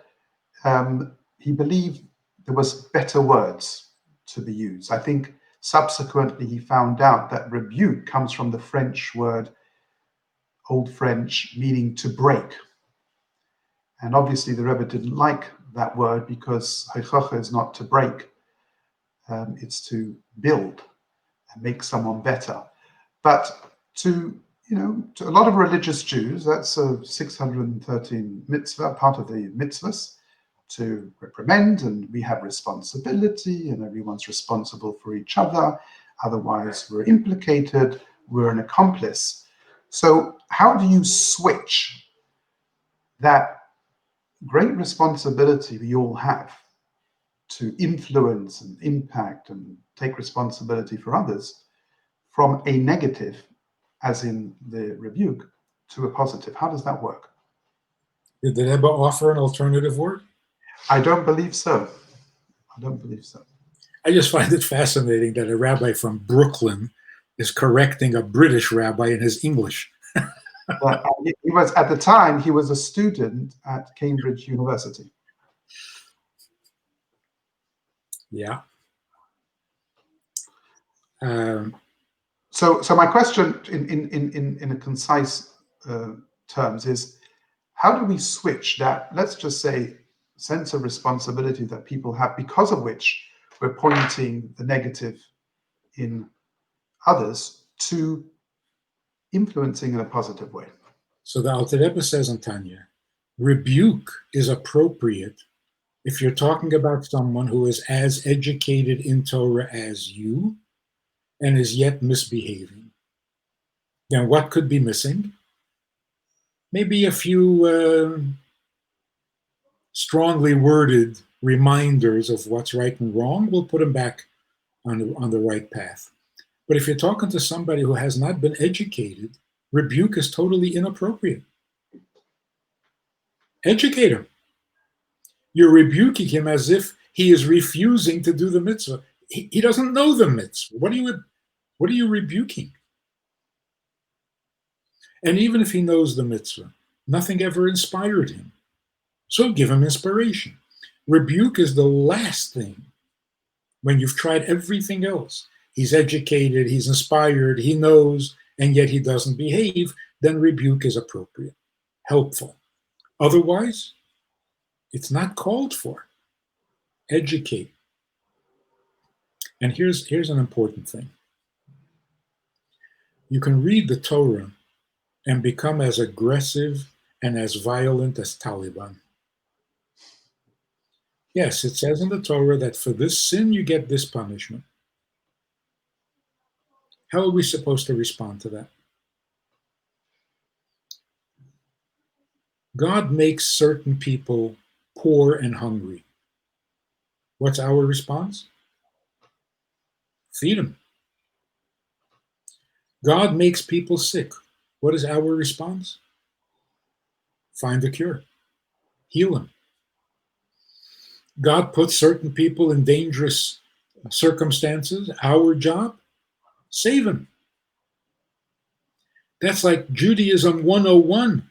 he believed there was better words to be used. I think subsequently he found out that rebuke comes from the French word, Old French, meaning to break. And obviously the Rebbe didn't like that word because heichacha is not to break, it's to build and make someone better. But to a lot of religious Jews, that's a 613 mitzvah, part of the mitzvahs, to reprimand, and we have responsibility, and everyone's responsible for each other. Otherwise, we're implicated, we're an accomplice. So how do you switch that great responsibility we all have to influence and impact and take responsibility for others from a negative, as in the rebuke, to a positive? How does that work? Did the Rebbe offer an alternative word? I don't believe so. I just find it fascinating that a rabbi from Brooklyn is correcting a British rabbi in his English. He was, at the time, he was a student at Cambridge University. Yeah. So my question in a concise terms is, how do we switch that, let's just say, sense of responsibility that people have, because of which we're pointing the negative in others, to influencing in a positive way? So the Alter Rebbe says in Tanya, rebuke is appropriate if you're talking about someone who is as educated in Torah as you and is yet misbehaving. Then what could be missing? Maybe a few strongly worded reminders of what's right and wrong. We'll put them back on the right path. But if you're talking to somebody who has not been educated, rebuke is totally inappropriate. Educate him. You're rebuking him as if he is refusing to do the mitzvah. He doesn't know the mitzvah. What are you rebuking? And even if he knows the mitzvah, nothing ever inspired him. So give him inspiration. Rebuke is the last thing when you've tried everything else. He's educated, he's inspired, he knows, and yet he doesn't behave. Then rebuke is appropriate, helpful. Otherwise, it's not called for. Educate. And here's an important thing. You can read the Torah and become as aggressive and as violent as Taliban. Yes, it says in the Torah that for this sin you get this punishment. How are we supposed to respond to that? God makes certain people poor and hungry. What's our response? Feed them. God makes people sick. What is our response? Find the cure. Heal them. God puts certain people in dangerous circumstances. Our job? Save them. That's like Judaism 101.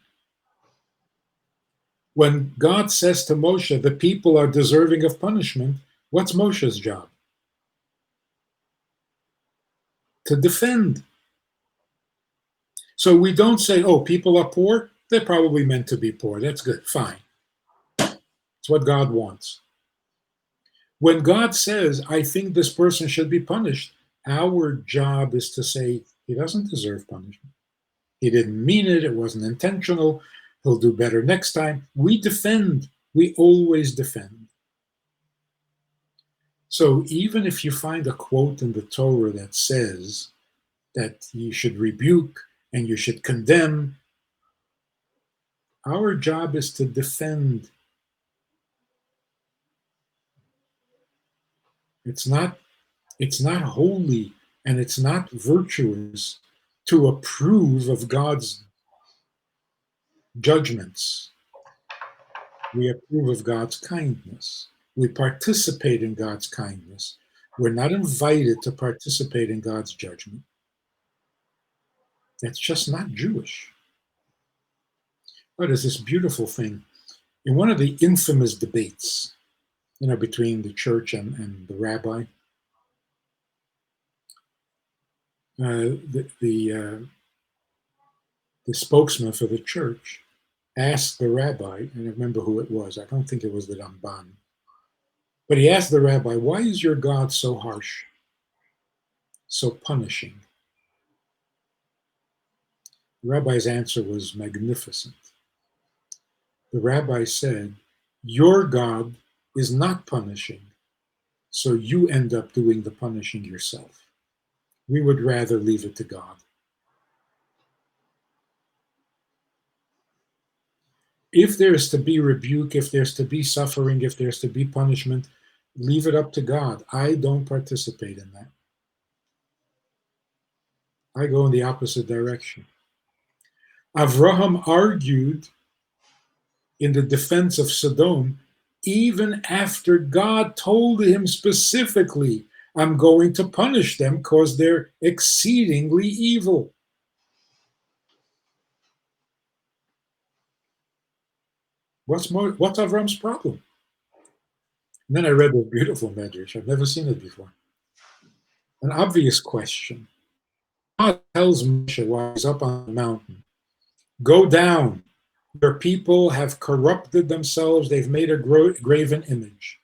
When God says to Moshe, the people are deserving of punishment, what's Moshe's job? to defend. So we don't say, oh, people are poor. They're probably meant to be poor. That's good. Fine. It's what God wants. When God says, I think this person should be punished, our job is to say, he doesn't deserve punishment. He didn't mean it. It wasn't intentional. He'll do better next time. We defend. We always defend. So even if you find a quote in the Torah that says that you should rebuke and you should condemn, our job is to defend. It's not holy and it's not virtuous to approve of God's judgments. We approve of God's kindness. We participate in God's kindness. We're not invited to participate in God's judgment. That's just not Jewish. But there's this beautiful thing. In one of the infamous debates, between the church and the rabbi, the spokesman for the church asked the rabbi, and I remember who it was. I don't think it was the Ramban. But he asked the rabbi, why is your God so harsh, so punishing? The rabbi's answer was magnificent. The rabbi said, your God is not punishing, so you end up doing the punishing yourself. We would rather leave it to God. If there's to be rebuke, if there's to be suffering, if there's to be punishment, leave it up to God. I don't participate in that. I go in the opposite direction. Avraham argued in the defense of Sodom, even after God told him specifically, I'm going to punish them because they're exceedingly evil. What's Avram's problem? And then I read this beautiful medrash. I've never seen it before. An obvious question. God tells Moshe while he's up on the mountain, go down. Your people have corrupted themselves. They've made a graven image.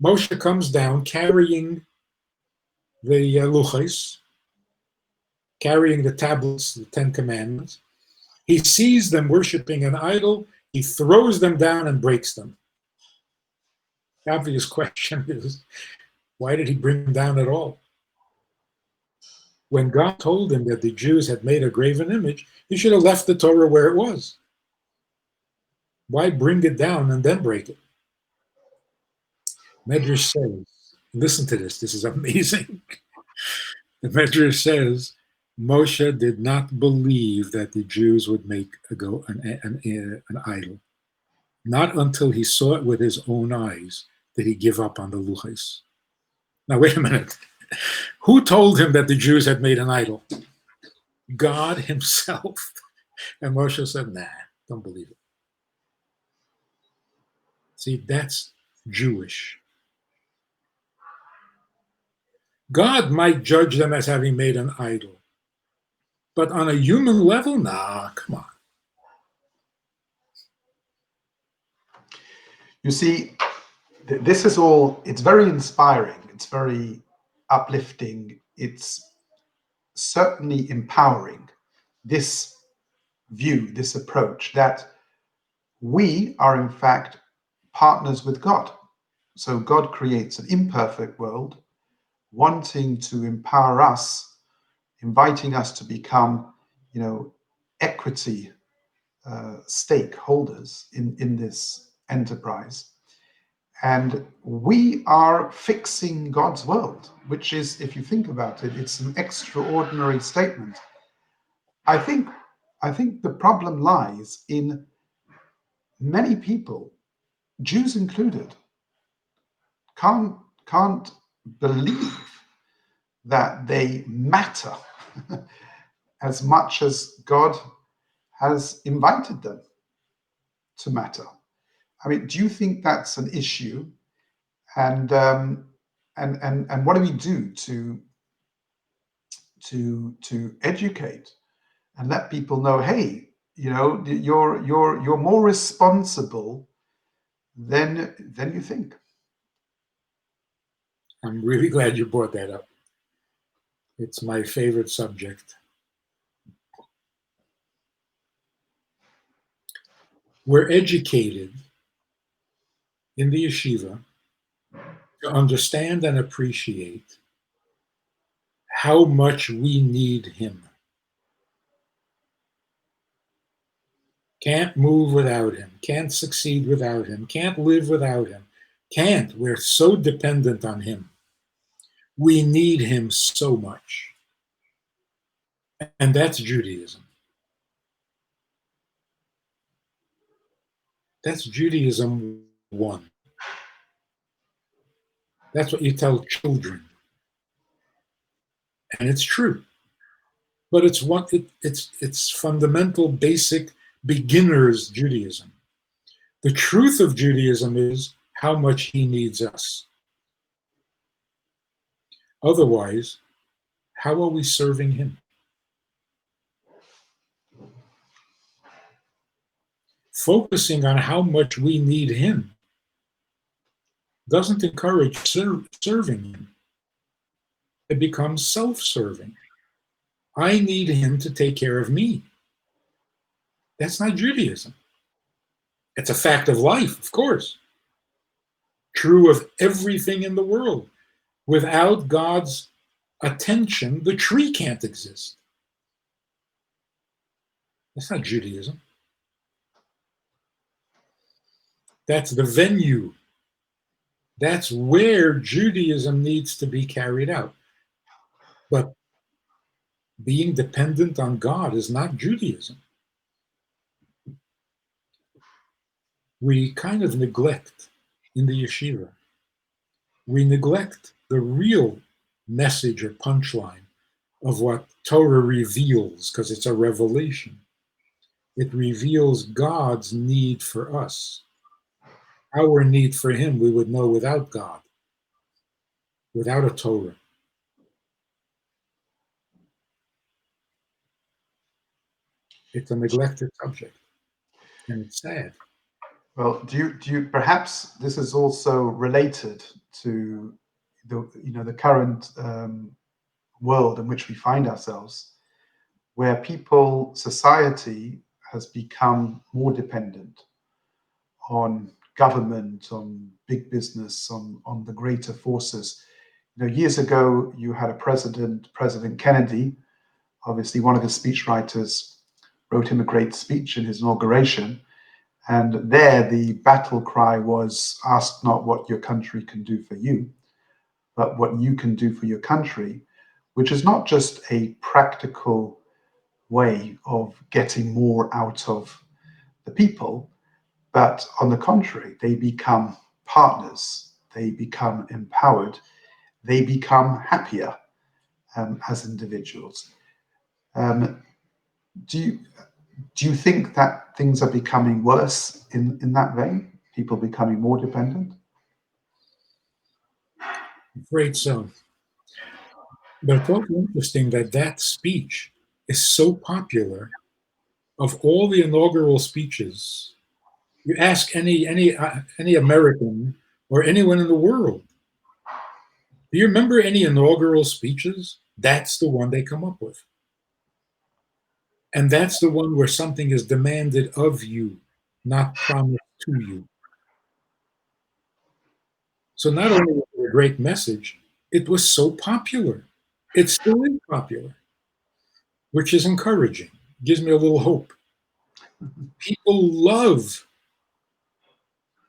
Moshe comes down carrying the luchos, carrying the tablets, the 10 Commandments. He sees them worshiping an idol. He throws them down and breaks them. The obvious question is, why did he bring them down at all? When God told him that the Jews had made a graven image, he should have left the Torah where it was. Why bring it down and then break it? Medrash says, listen to this, this is amazing. The Medrash says, Moshe did not believe that the Jews would make an idol. Not until he saw it with his own eyes did he give up on the luchos. Now, wait a minute. Who told him that the Jews had made an idol? God himself. And Moshe said, nah, don't believe it. See, that's Jewish. God might judge them as having made an idol. But on a human level, nah, come on. You see, this is all, it's very inspiring. It's very uplifting. It's certainly empowering, this view, this approach that we are in fact partners with God. So God creates an imperfect world, wanting to empower us, inviting us to become, equity stakeholders in this enterprise. And we are fixing God's world, which is, if you think about it, it's an extraordinary statement. I think the problem lies in many people, Jews included, can't believe that they matter as much as God has invited them to matter. I mean, do you think that's an issue? And what do we do to to educate and let people know, hey, you're more responsible than you think. I'm really glad you brought that up. It's my favorite subject. We're educated in the yeshiva to understand and appreciate how much we need him. Can't move without him, can't succeed without him, can't live without him. Can't. We're so dependent on him. We need him so much. And that's Judaism. That's Judaism 1. That's what you tell children. And it's true. But it's fundamental, basic, beginner's Judaism. The truth of Judaism is how much he needs us. Otherwise, how are we serving him? Focusing on how much we need him doesn't encourage serving him. It becomes self-serving. I need him to take care of me. That's not Judaism. It's a fact of life, of course. True of everything in the world. Without God's attention, the tree can't exist. That's not Judaism. That's the venue. That's where Judaism needs to be carried out. But being dependent on God is not Judaism. We kind of neglect in the yeshiva. We neglect the real message or punchline of what Torah reveals, because it's a revelation. It reveals God's need for us. Our need for him we would know without God, without a Torah. It's a neglected subject, and it's sad. Well, do you perhaps this is also related to the current world in which we find ourselves, where society has become more dependent on government, on big business, on the greater forces. Years ago, you had a President Kennedy. Obviously, one of his speechwriters wrote him a great speech in his inauguration. And there, the battle cry was, ask not what your country can do for you, but what you can do for your country, which is not just a practical way of getting more out of the people, but on the contrary, they become partners, they become empowered, they become happier as individuals. Do you think that things are becoming worse in that vein? People becoming more dependent? Great so. But it's also interesting that that speech is so popular. Of all the inaugural speeches, you ask any American or anyone in the world, do you remember any inaugural speeches? That's the one they come up with. And that's the one where something is demanded of you, not promised to you. So not only was it a great message, it was so popular. It still is popular, which is encouraging. Gives me a little hope. People love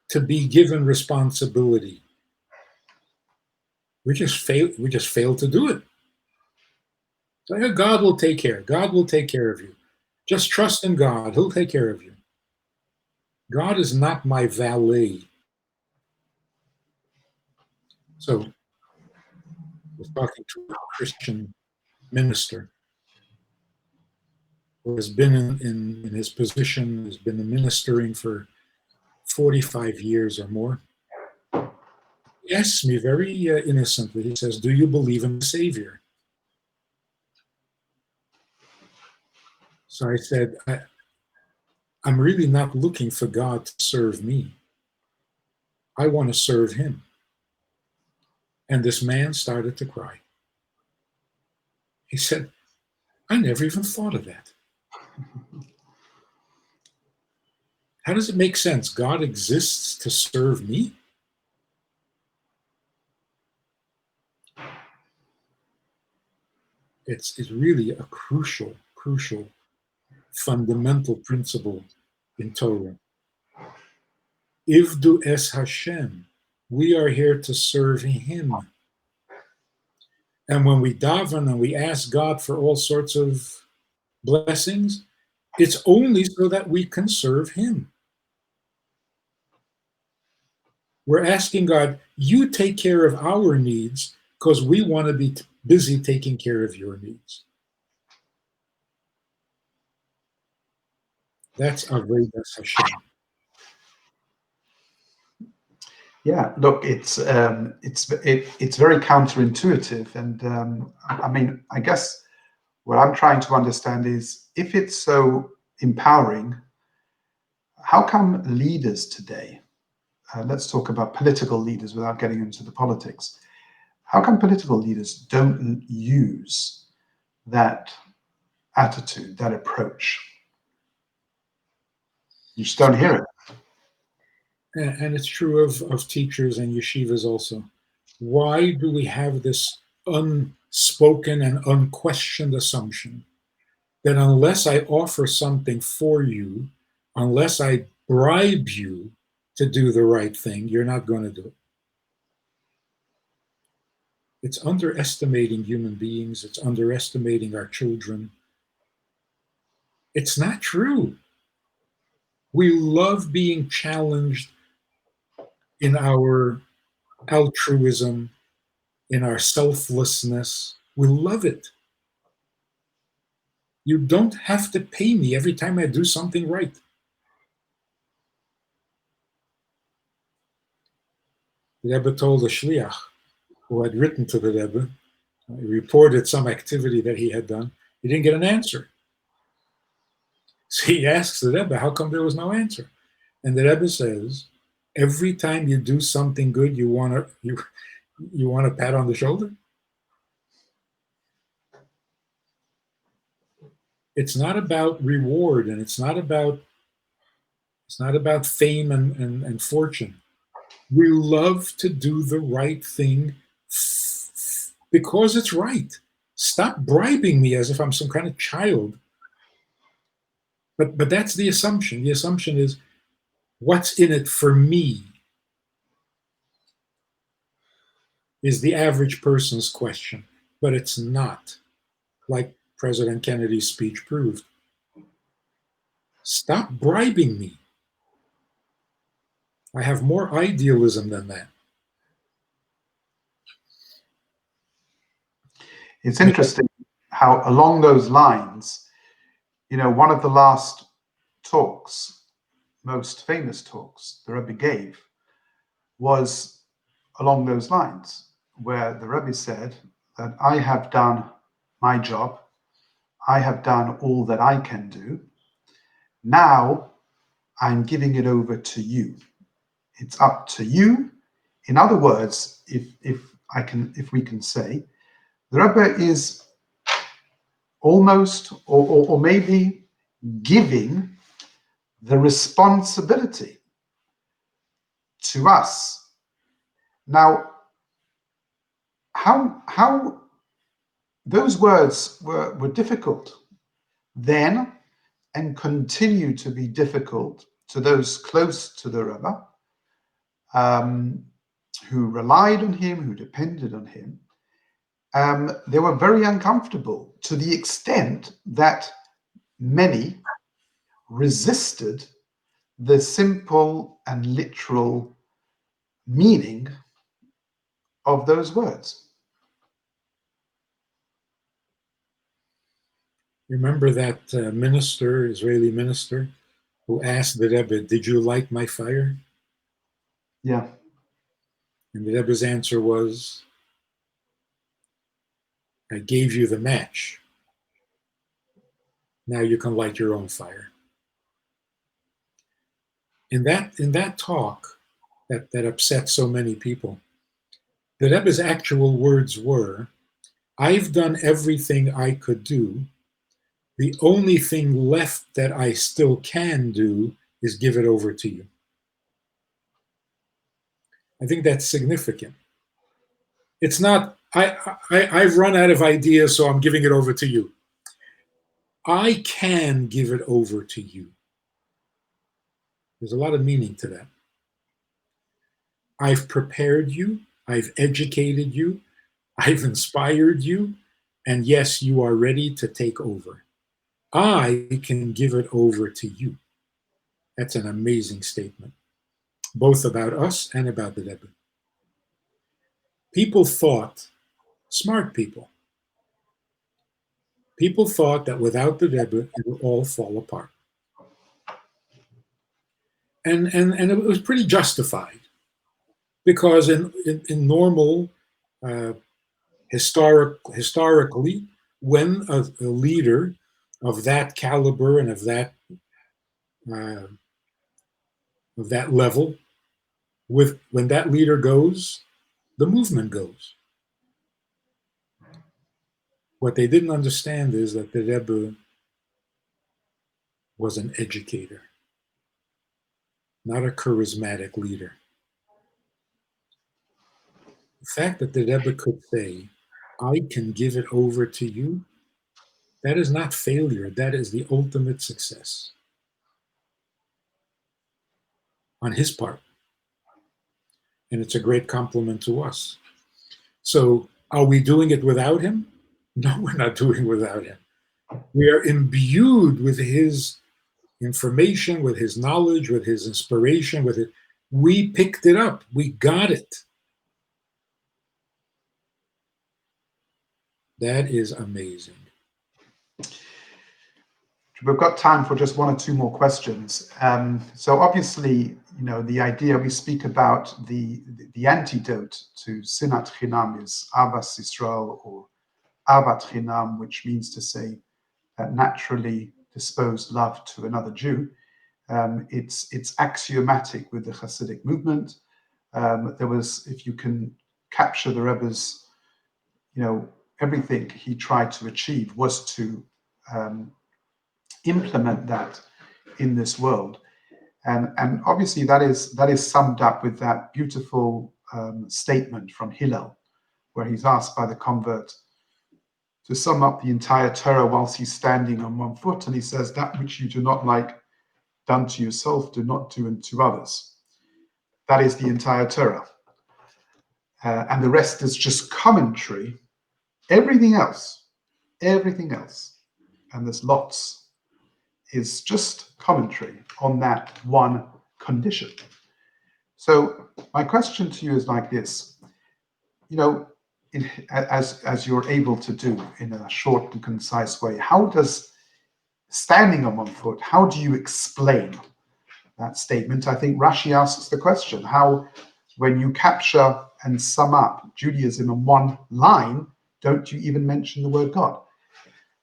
to be given responsibility. We just fail to do it. So yeah, God will take care. God will take care of you. Just trust in God. He'll take care of you. God is not my valet. So I was talking to a Christian minister who has been in his position, has been ministering for 45 years or more. He asks me very innocently, he says, do you believe in the Savior? So I said, I'm really not looking for God to serve me. I want to serve him. And this man started to cry. He said, I never even thought of that. How does it make sense? God exists to serve me? It's really a crucial fundamental principle in Torah. Ivdu es Hashem. We are here to serve him. And when we daven and we ask God for all sorts of blessings, it's only so that we can serve him. We're asking God, you take care of our needs because we want to be busy taking care of your needs. That's Avodas Hashem. Yeah, look, it's very counterintuitive, and I mean, I guess what I'm trying to understand is if it's so empowering, how come leaders today? Let's talk about political leaders without getting into the politics. How come political leaders don't use that attitude, that approach? You just don't hear it. And it's true of teachers and yeshivas also. Why do we have this unspoken and unquestioned assumption that unless I offer something for you, unless I bribe you to do the right thing, you're not going to do it? It's underestimating human beings. It's underestimating our children. It's not true. We love being challenged in our altruism, in our selflessness. We love it. You don't have to pay me every time I do something right. The Rebbe told a shliach who had written to the Rebbe, he reported some activity that he had done. He didn't get an answer. So he asks the Rebbe, how come there was no answer? And the Rebbe says, every time you do something good, you want a pat on the shoulder? It's not about reward, and it's not about fame and fortune. We love to do the right thing because it's right. Stop bribing me as if I'm some kind of child. But that's the assumption. The assumption is, what's in it for me is the average person's question. But it's not, like President Kennedy's speech proved. Stop bribing me. I have more idealism than that. It's interesting how along those lines, one of the last talks, most famous talks the Rebbe gave was along those lines, where the Rebbe said that I have done my job, I have done all that I can do. Now I'm giving it over to you. It's up to you. In other words, if we can say, the Rebbe is almost or maybe giving the responsibility to us. Now, how those words were difficult then and continue to be difficult to those close to the Rebbe, who relied on him, who depended on him. They were very uncomfortable to the extent that many resisted the simple and literal meaning of those words. Remember that Israeli minister, who asked the Rebbe, did you light my fire? Yeah. And the Rebbe's answer was, I gave you the match. Now you can light your own fire. In that talk that upset so many people, the Rebbe's actual words were, I've done everything I could do. The only thing left that I still can do is give it over to you. I think that's significant. It's not, I've run out of ideas, so I'm giving it over to you. I can give it over to you. There's a lot of meaning to that. I've prepared you, I've educated you, I've inspired you, and yes, you are ready to take over. I can give it over to you. That's an amazing statement, both about us and about the Rebbe. People thought, smart people thought that without the Rebbe, it would all fall apart. And it was pretty justified, because in normal, historically, when a leader of that caliber and of that level, when that leader goes, the movement goes. What they didn't understand is that the Rebbe was an educator, not a charismatic leader. The fact that the Rebbe could say, I can give it over to you, that is not failure. That is the ultimate success on his part. And it's a great compliment to us. So are we doing it without him? No, we're not doing it without him. We are imbued with his information, with his knowledge, with his inspiration, with it. We picked it up. We got it. That is amazing. We've got time for just one or two more questions. So obviously, the idea we speak about the antidote to Sinat Chinam is Avas Yisrael, or Avat Chinam, which means to say that naturally disposed love to another Jew. It's axiomatic with the Hasidic movement. There was, if you can capture the Rebbe's, everything he tried to achieve was to implement that in this world, and obviously that is summed up with that beautiful statement from Hillel, where he's asked by the convert to sum up the entire Torah whilst he's standing on one foot, and he says, that which you do not like done to yourself, do not do unto others. That is the entire Torah, and the rest is just commentary. Everything else, and there's lots, is just commentary on that one condition. So my question to you is like this: as you're able to do in a short and concise way, how does standing on one foot, how do you explain that statement? I think Rashi asks the question: how, when you capture and sum up Judaism in one line, don't you even mention the word God?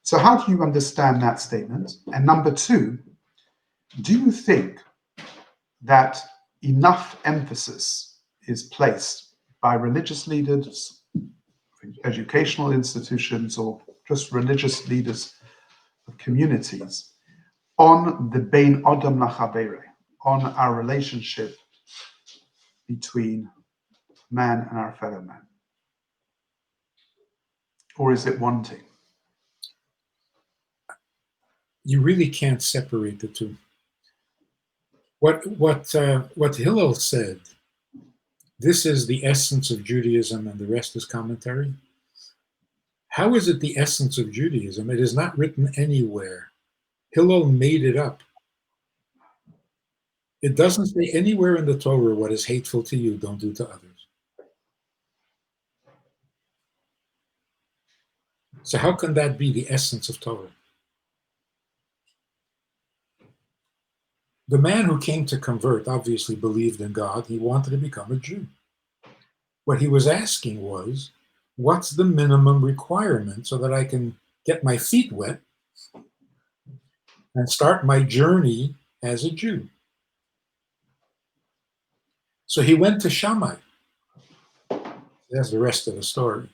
So how do you understand that statement? And number two, do you think that enough emphasis is placed by religious leaders, educational institutions, or just religious leaders of communities on the Bein Adam Lachavere, on our relationship between man and our fellow man? Or is it wanting? You really can't separate the two. What Hillel said, this is the essence of Judaism and the rest is commentary. How is it the essence of Judaism? It is not written anywhere. Hillel made it up. It doesn't say anywhere in the Torah, what is hateful to you, don't do to others. So how can that be the essence of Torah? The man who came to convert obviously believed in God. He wanted to become a Jew. What he was asking was, what's the minimum requirement so that I can get my feet wet and start my journey as a Jew. So he went to Shammai. That's the rest of the story.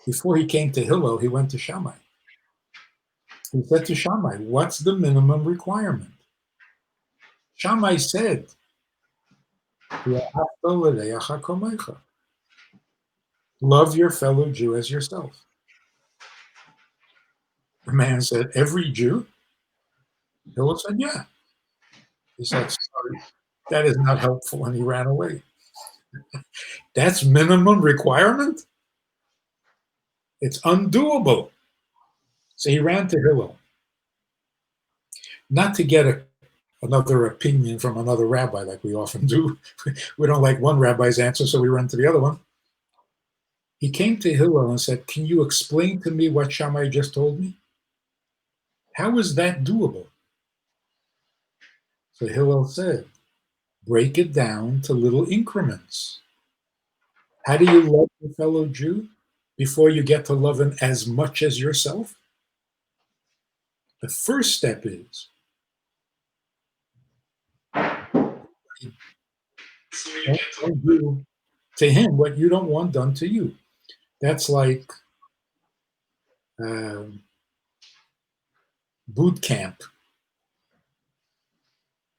Before he came to Hillel, he went to Shammai. He said to Shammai, what's the minimum requirement? Shammai said, love your fellow Jew as yourself. The man said, every Jew? Hillel said, yeah. He said, sorry, that is not helpful, and he ran away. That's minimum requirement? It's undoable. So he ran to Hillel, not to get another opinion from another rabbi like we often do. We don't like one rabbi's answer, so we run to the other one. He came to Hillel and said, can you explain to me what Shammai just told me? How is that doable? So Hillel said, break it down to little increments. How do you love your fellow Jew before you get to love him as much as yourself? The first step is don't do to him what you don't want done to you. That's like boot camp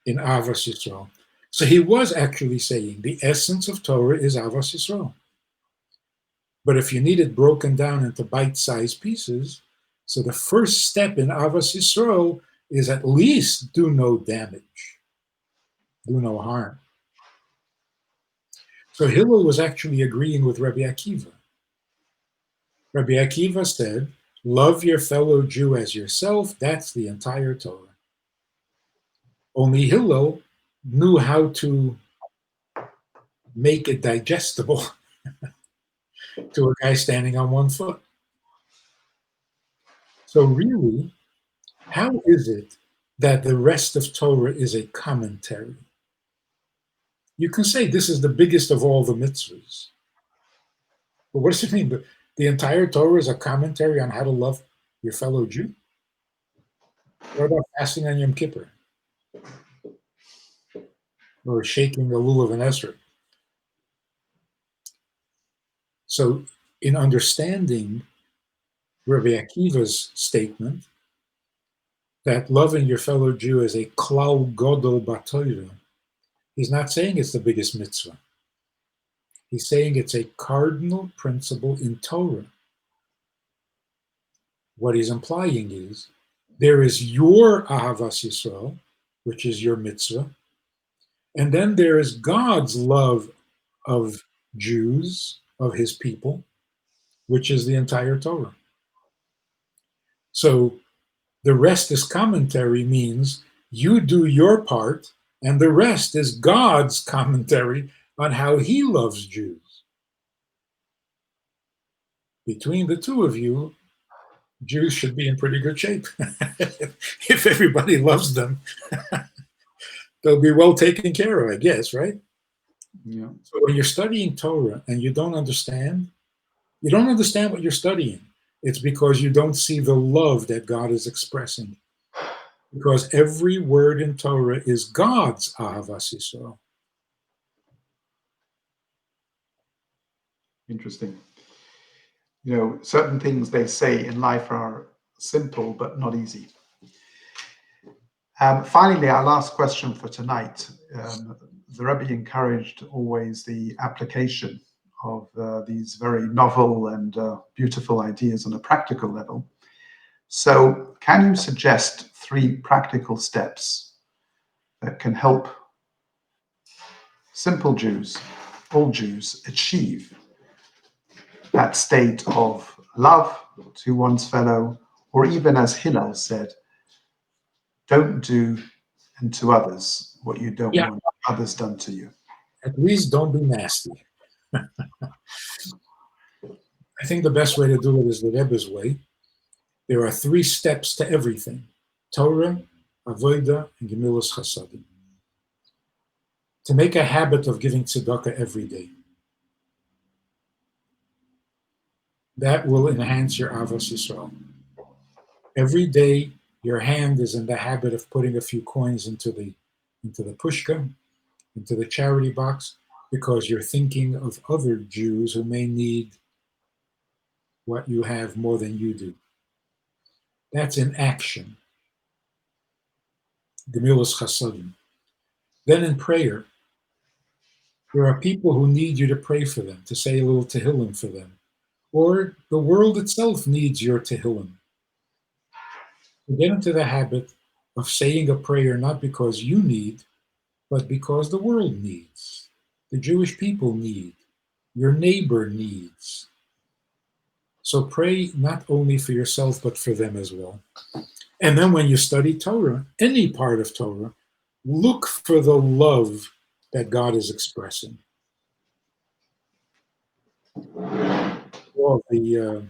in Avos Yisrael. So he was actually saying the essence of Torah is Avos Yisrael. But if you need it broken down into bite-sized pieces, so the first step in Avos Yisrael is at least do no damage, do no harm. So Hillel was actually agreeing with Rabbi Akiva. Rabbi Akiva said, love your fellow Jew as yourself, that's the entire Torah. Only Hillel knew how to make it digestible to a guy standing on one foot. So really, how is it that the rest of Torah is a commentary? You can say this is the biggest of all the mitzvahs. But what does it mean? The entire Torah is a commentary on how to love your fellow Jew? What about fasting on Yom Kippur? Or shaking the lulav and esrog? So in understanding Rabbi Akiva's statement that loving your fellow Jew is a klal godol b'Torah, he's not saying it's the biggest mitzvah. He's saying it's a cardinal principle in Torah. What he's implying is there is your Ahavas Yisrael, which is your mitzvah, and then there is God's love of Jews, of his people, which is the entire Torah. So the rest is commentary means you do your part, and the rest is God's commentary on how he loves Jews. Between the two of you, Jews should be in pretty good shape. If everybody loves them, they'll be well taken care of, I guess, right? Yeah. So when you're studying Torah and you don't understand what you're studying. It's because you don't see the love that God is expressing. Because every word in Torah is God's Ahavas Yisrael. Interesting. You know, certain things they say in life are simple but not easy. Finally, our last question for tonight. The Rebbe encouraged always the application of these very novel and beautiful ideas on a practical level. So can you suggest 3 practical steps that can help simple Jews, all Jews, achieve that state of love to one's fellow, or even as Hillel said, don't do unto others what you don't want others done to you. At least don't be nasty. I think the best way to do it is the Rebbe's way. There are 3 steps to everything: Torah, Avodah, and Gemilas Chasadim. To make a habit of giving tzedakah every day. That will enhance your Avos Yisrael. Every day, Your hand is in the habit of putting a few coins into the pushka, into the charity box, because you're thinking of other Jews who may need what you have more than you do. That's in action. Gemilas chasadim. Then in prayer, there are people who need you to pray for them, to say a little tehillim for them. Or the world itself needs your tehillim. You get into the habit of saying a prayer not because you need, but because the world needs. The Jewish people need. Your neighbor needs. So pray not only for yourself, but for them as well. And then when you study Torah, any part of Torah, look for the love that God is expressing. Well, the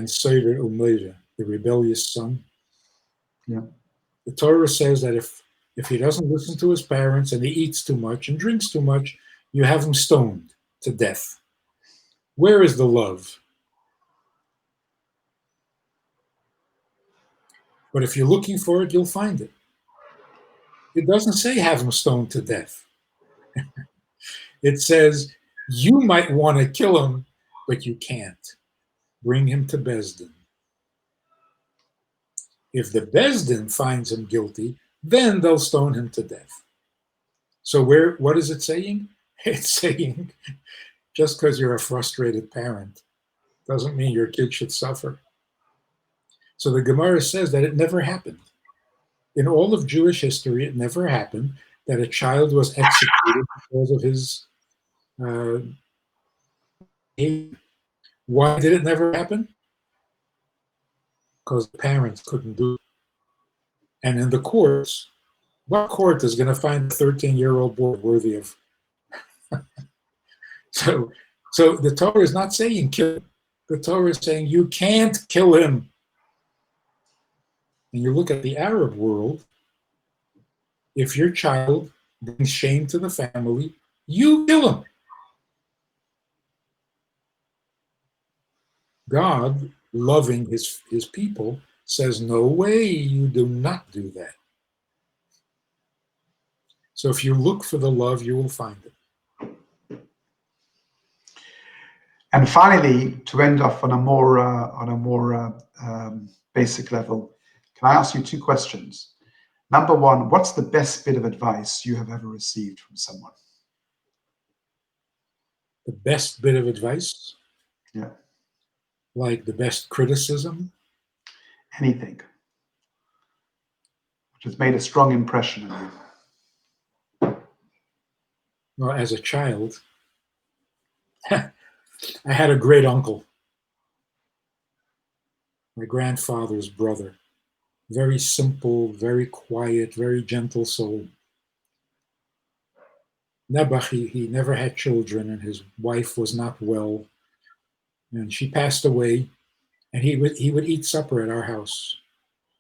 Seder Umeira, the rebellious son. Yeah. The Torah says that if he doesn't listen to his parents and he eats too much and drinks too much, you have him stoned to death. Where is the love? But if you're looking for it, you'll find it. It doesn't say have him stoned to death. It says you might want to kill him, but you can't. Bring him to Besdin. If the Besdin finds him guilty, then they'll stone him to death. So what is it saying? It's saying just because you're a frustrated parent doesn't mean your kid should suffer. So the Gemara says that it never happened. In all of Jewish history, it never happened that a child was executed because of his behavior. Why did it never happen? Because the parents couldn't do it. And in the courts, what court is going to find a 13-year-old boy worthy of? So the Torah is not saying kill him. The Torah is saying you can't kill him. And you look at the Arab world, if your child brings shame to the family, you kill him. God, loving his people, says, no way, you do not do that. So if you look for the love, you will find it. And finally, to end off on a more basic level, can I ask you two questions? Number one, what's the best bit of advice you have ever received from someone? The best bit of advice? Yeah. Like the best criticism? Anything which has made a strong impression on you. Well, as a child, I had a great uncle, my grandfather's brother. Very simple, very quiet, very gentle soul. Nebuch, he never had children, and his wife was not well, and she passed away. And he would eat supper at our house.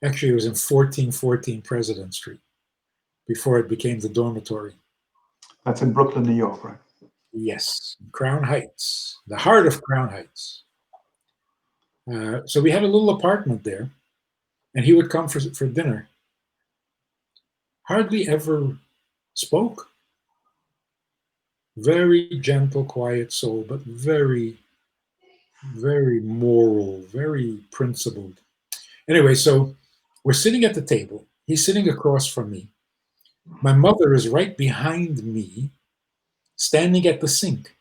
Actually, it was in 1414 President Street before it became the dormitory. That's in Brooklyn, New York, right? Yes, Crown Heights, the heart of Crown Heights. So we had a little apartment there, and he would come for dinner. Hardly ever spoke. Very gentle, quiet soul, but very, very moral, very principled. Anyway, so we're sitting at the table. He's sitting across from me. My mother is right behind me, standing at the sink.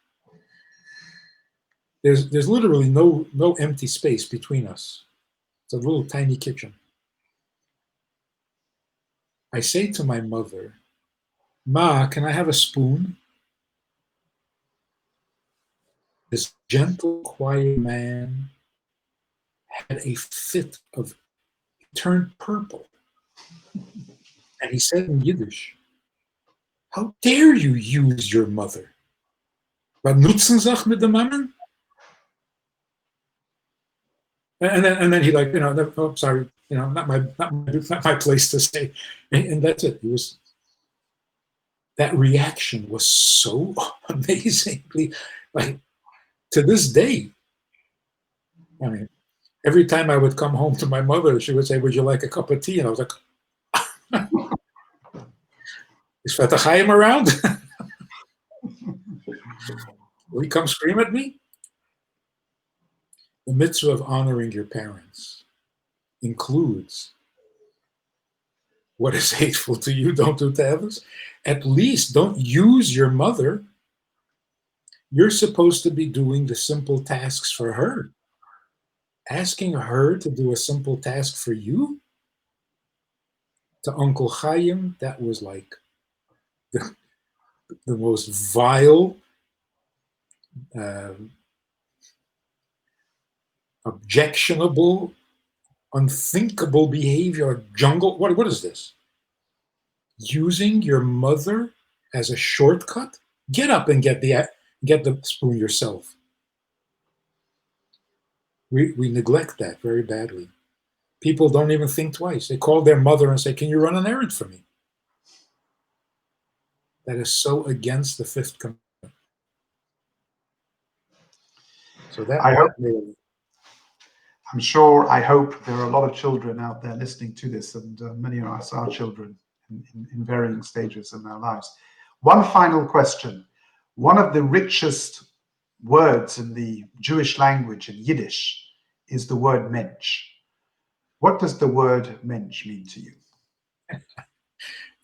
There's literally no empty space between us. It's a little tiny kitchen. I say to my mother, Ma, can I have a spoon? This gentle, quiet man had a fit of, he turned purple. And he said in Yiddish, how dare you use your mother? Wat nutzen sich mit dem Mann? And then he like, oh, sorry, not my place to say. And that's it. It was, that reaction was so amazingly, like, to this day. I mean, every time I would come home to my mother, she would say, "Would you like a cup of tea?" And I was like, "Is Fatah Chaim around? Will he come scream at me?" The mitzvah of honoring your parents includes what is hateful to you, don't do to others. At least don't use your mother. You're supposed to be doing the simple tasks for her. Asking her to do a simple task for you, to Uncle Chaim, that was like the most vile, objectionable, unthinkable behavior. Jungle. What is this? Using your mother as a shortcut? Get up and get the spoon yourself. We neglect that very badly. People don't even think twice. They call their mother and say, "Can you run an errand for me?" That is so against the fifth commandment. So I hope there are a lot of children out there listening to this, and many of us are children in varying stages in our lives. One final question. One of the richest words in the Jewish language, in Yiddish, is the word Mensch. What does the word Mensch mean to you?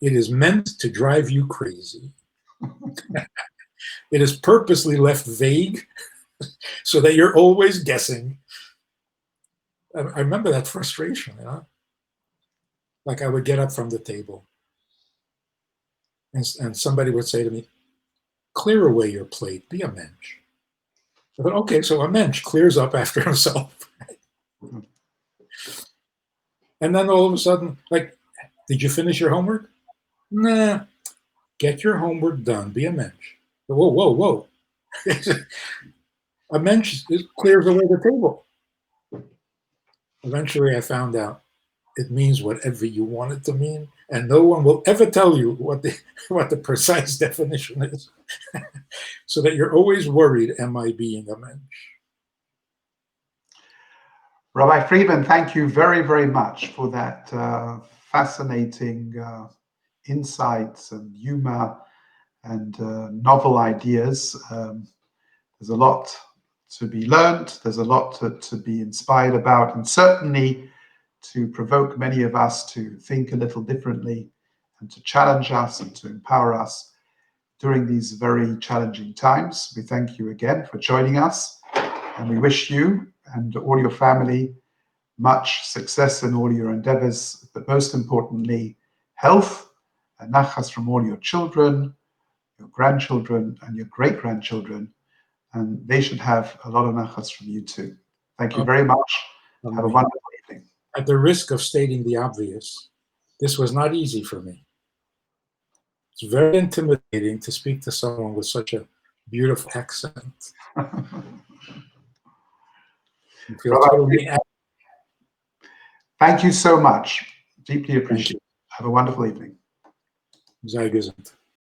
It is meant to drive you crazy. It is purposely left vague so that you're always guessing. I remember that frustration, Like I would get up from the table and somebody would say to me, "Clear away your plate, be a mensch." I thought, okay, so a mensch clears up after himself. And then all of a sudden, like, "Did you finish your homework?" "Nah." "Get your homework done, be a mensch." Whoa, whoa, whoa. A mensch clears away the table. Eventually I found out it means whatever you want it to mean, and no one will ever tell you what the precise definition is, so that you're always worried, am I being a mensch? Rabbi Friedman, thank you very, very much for that fascinating insights and humor and novel ideas. There's a lot to be learned. There's a lot to be inspired about, and certainly to provoke many of us to think a little differently and to challenge us and to empower us during these very challenging times. We thank you again for joining us, and we wish you and all your family much success in all your endeavors, but most importantly, health and nachas from all your children, your grandchildren, and your great-grandchildren, and they should have a lot of nachas from you too. Thank you very much. Have a wonderful evening. At the risk of stating the obvious, this was not easy for me. It's very intimidating to speak to someone with such a beautiful accent. You feel totally. Thank you so much. Deeply appreciate it. Have a wonderful evening. Sei gesund.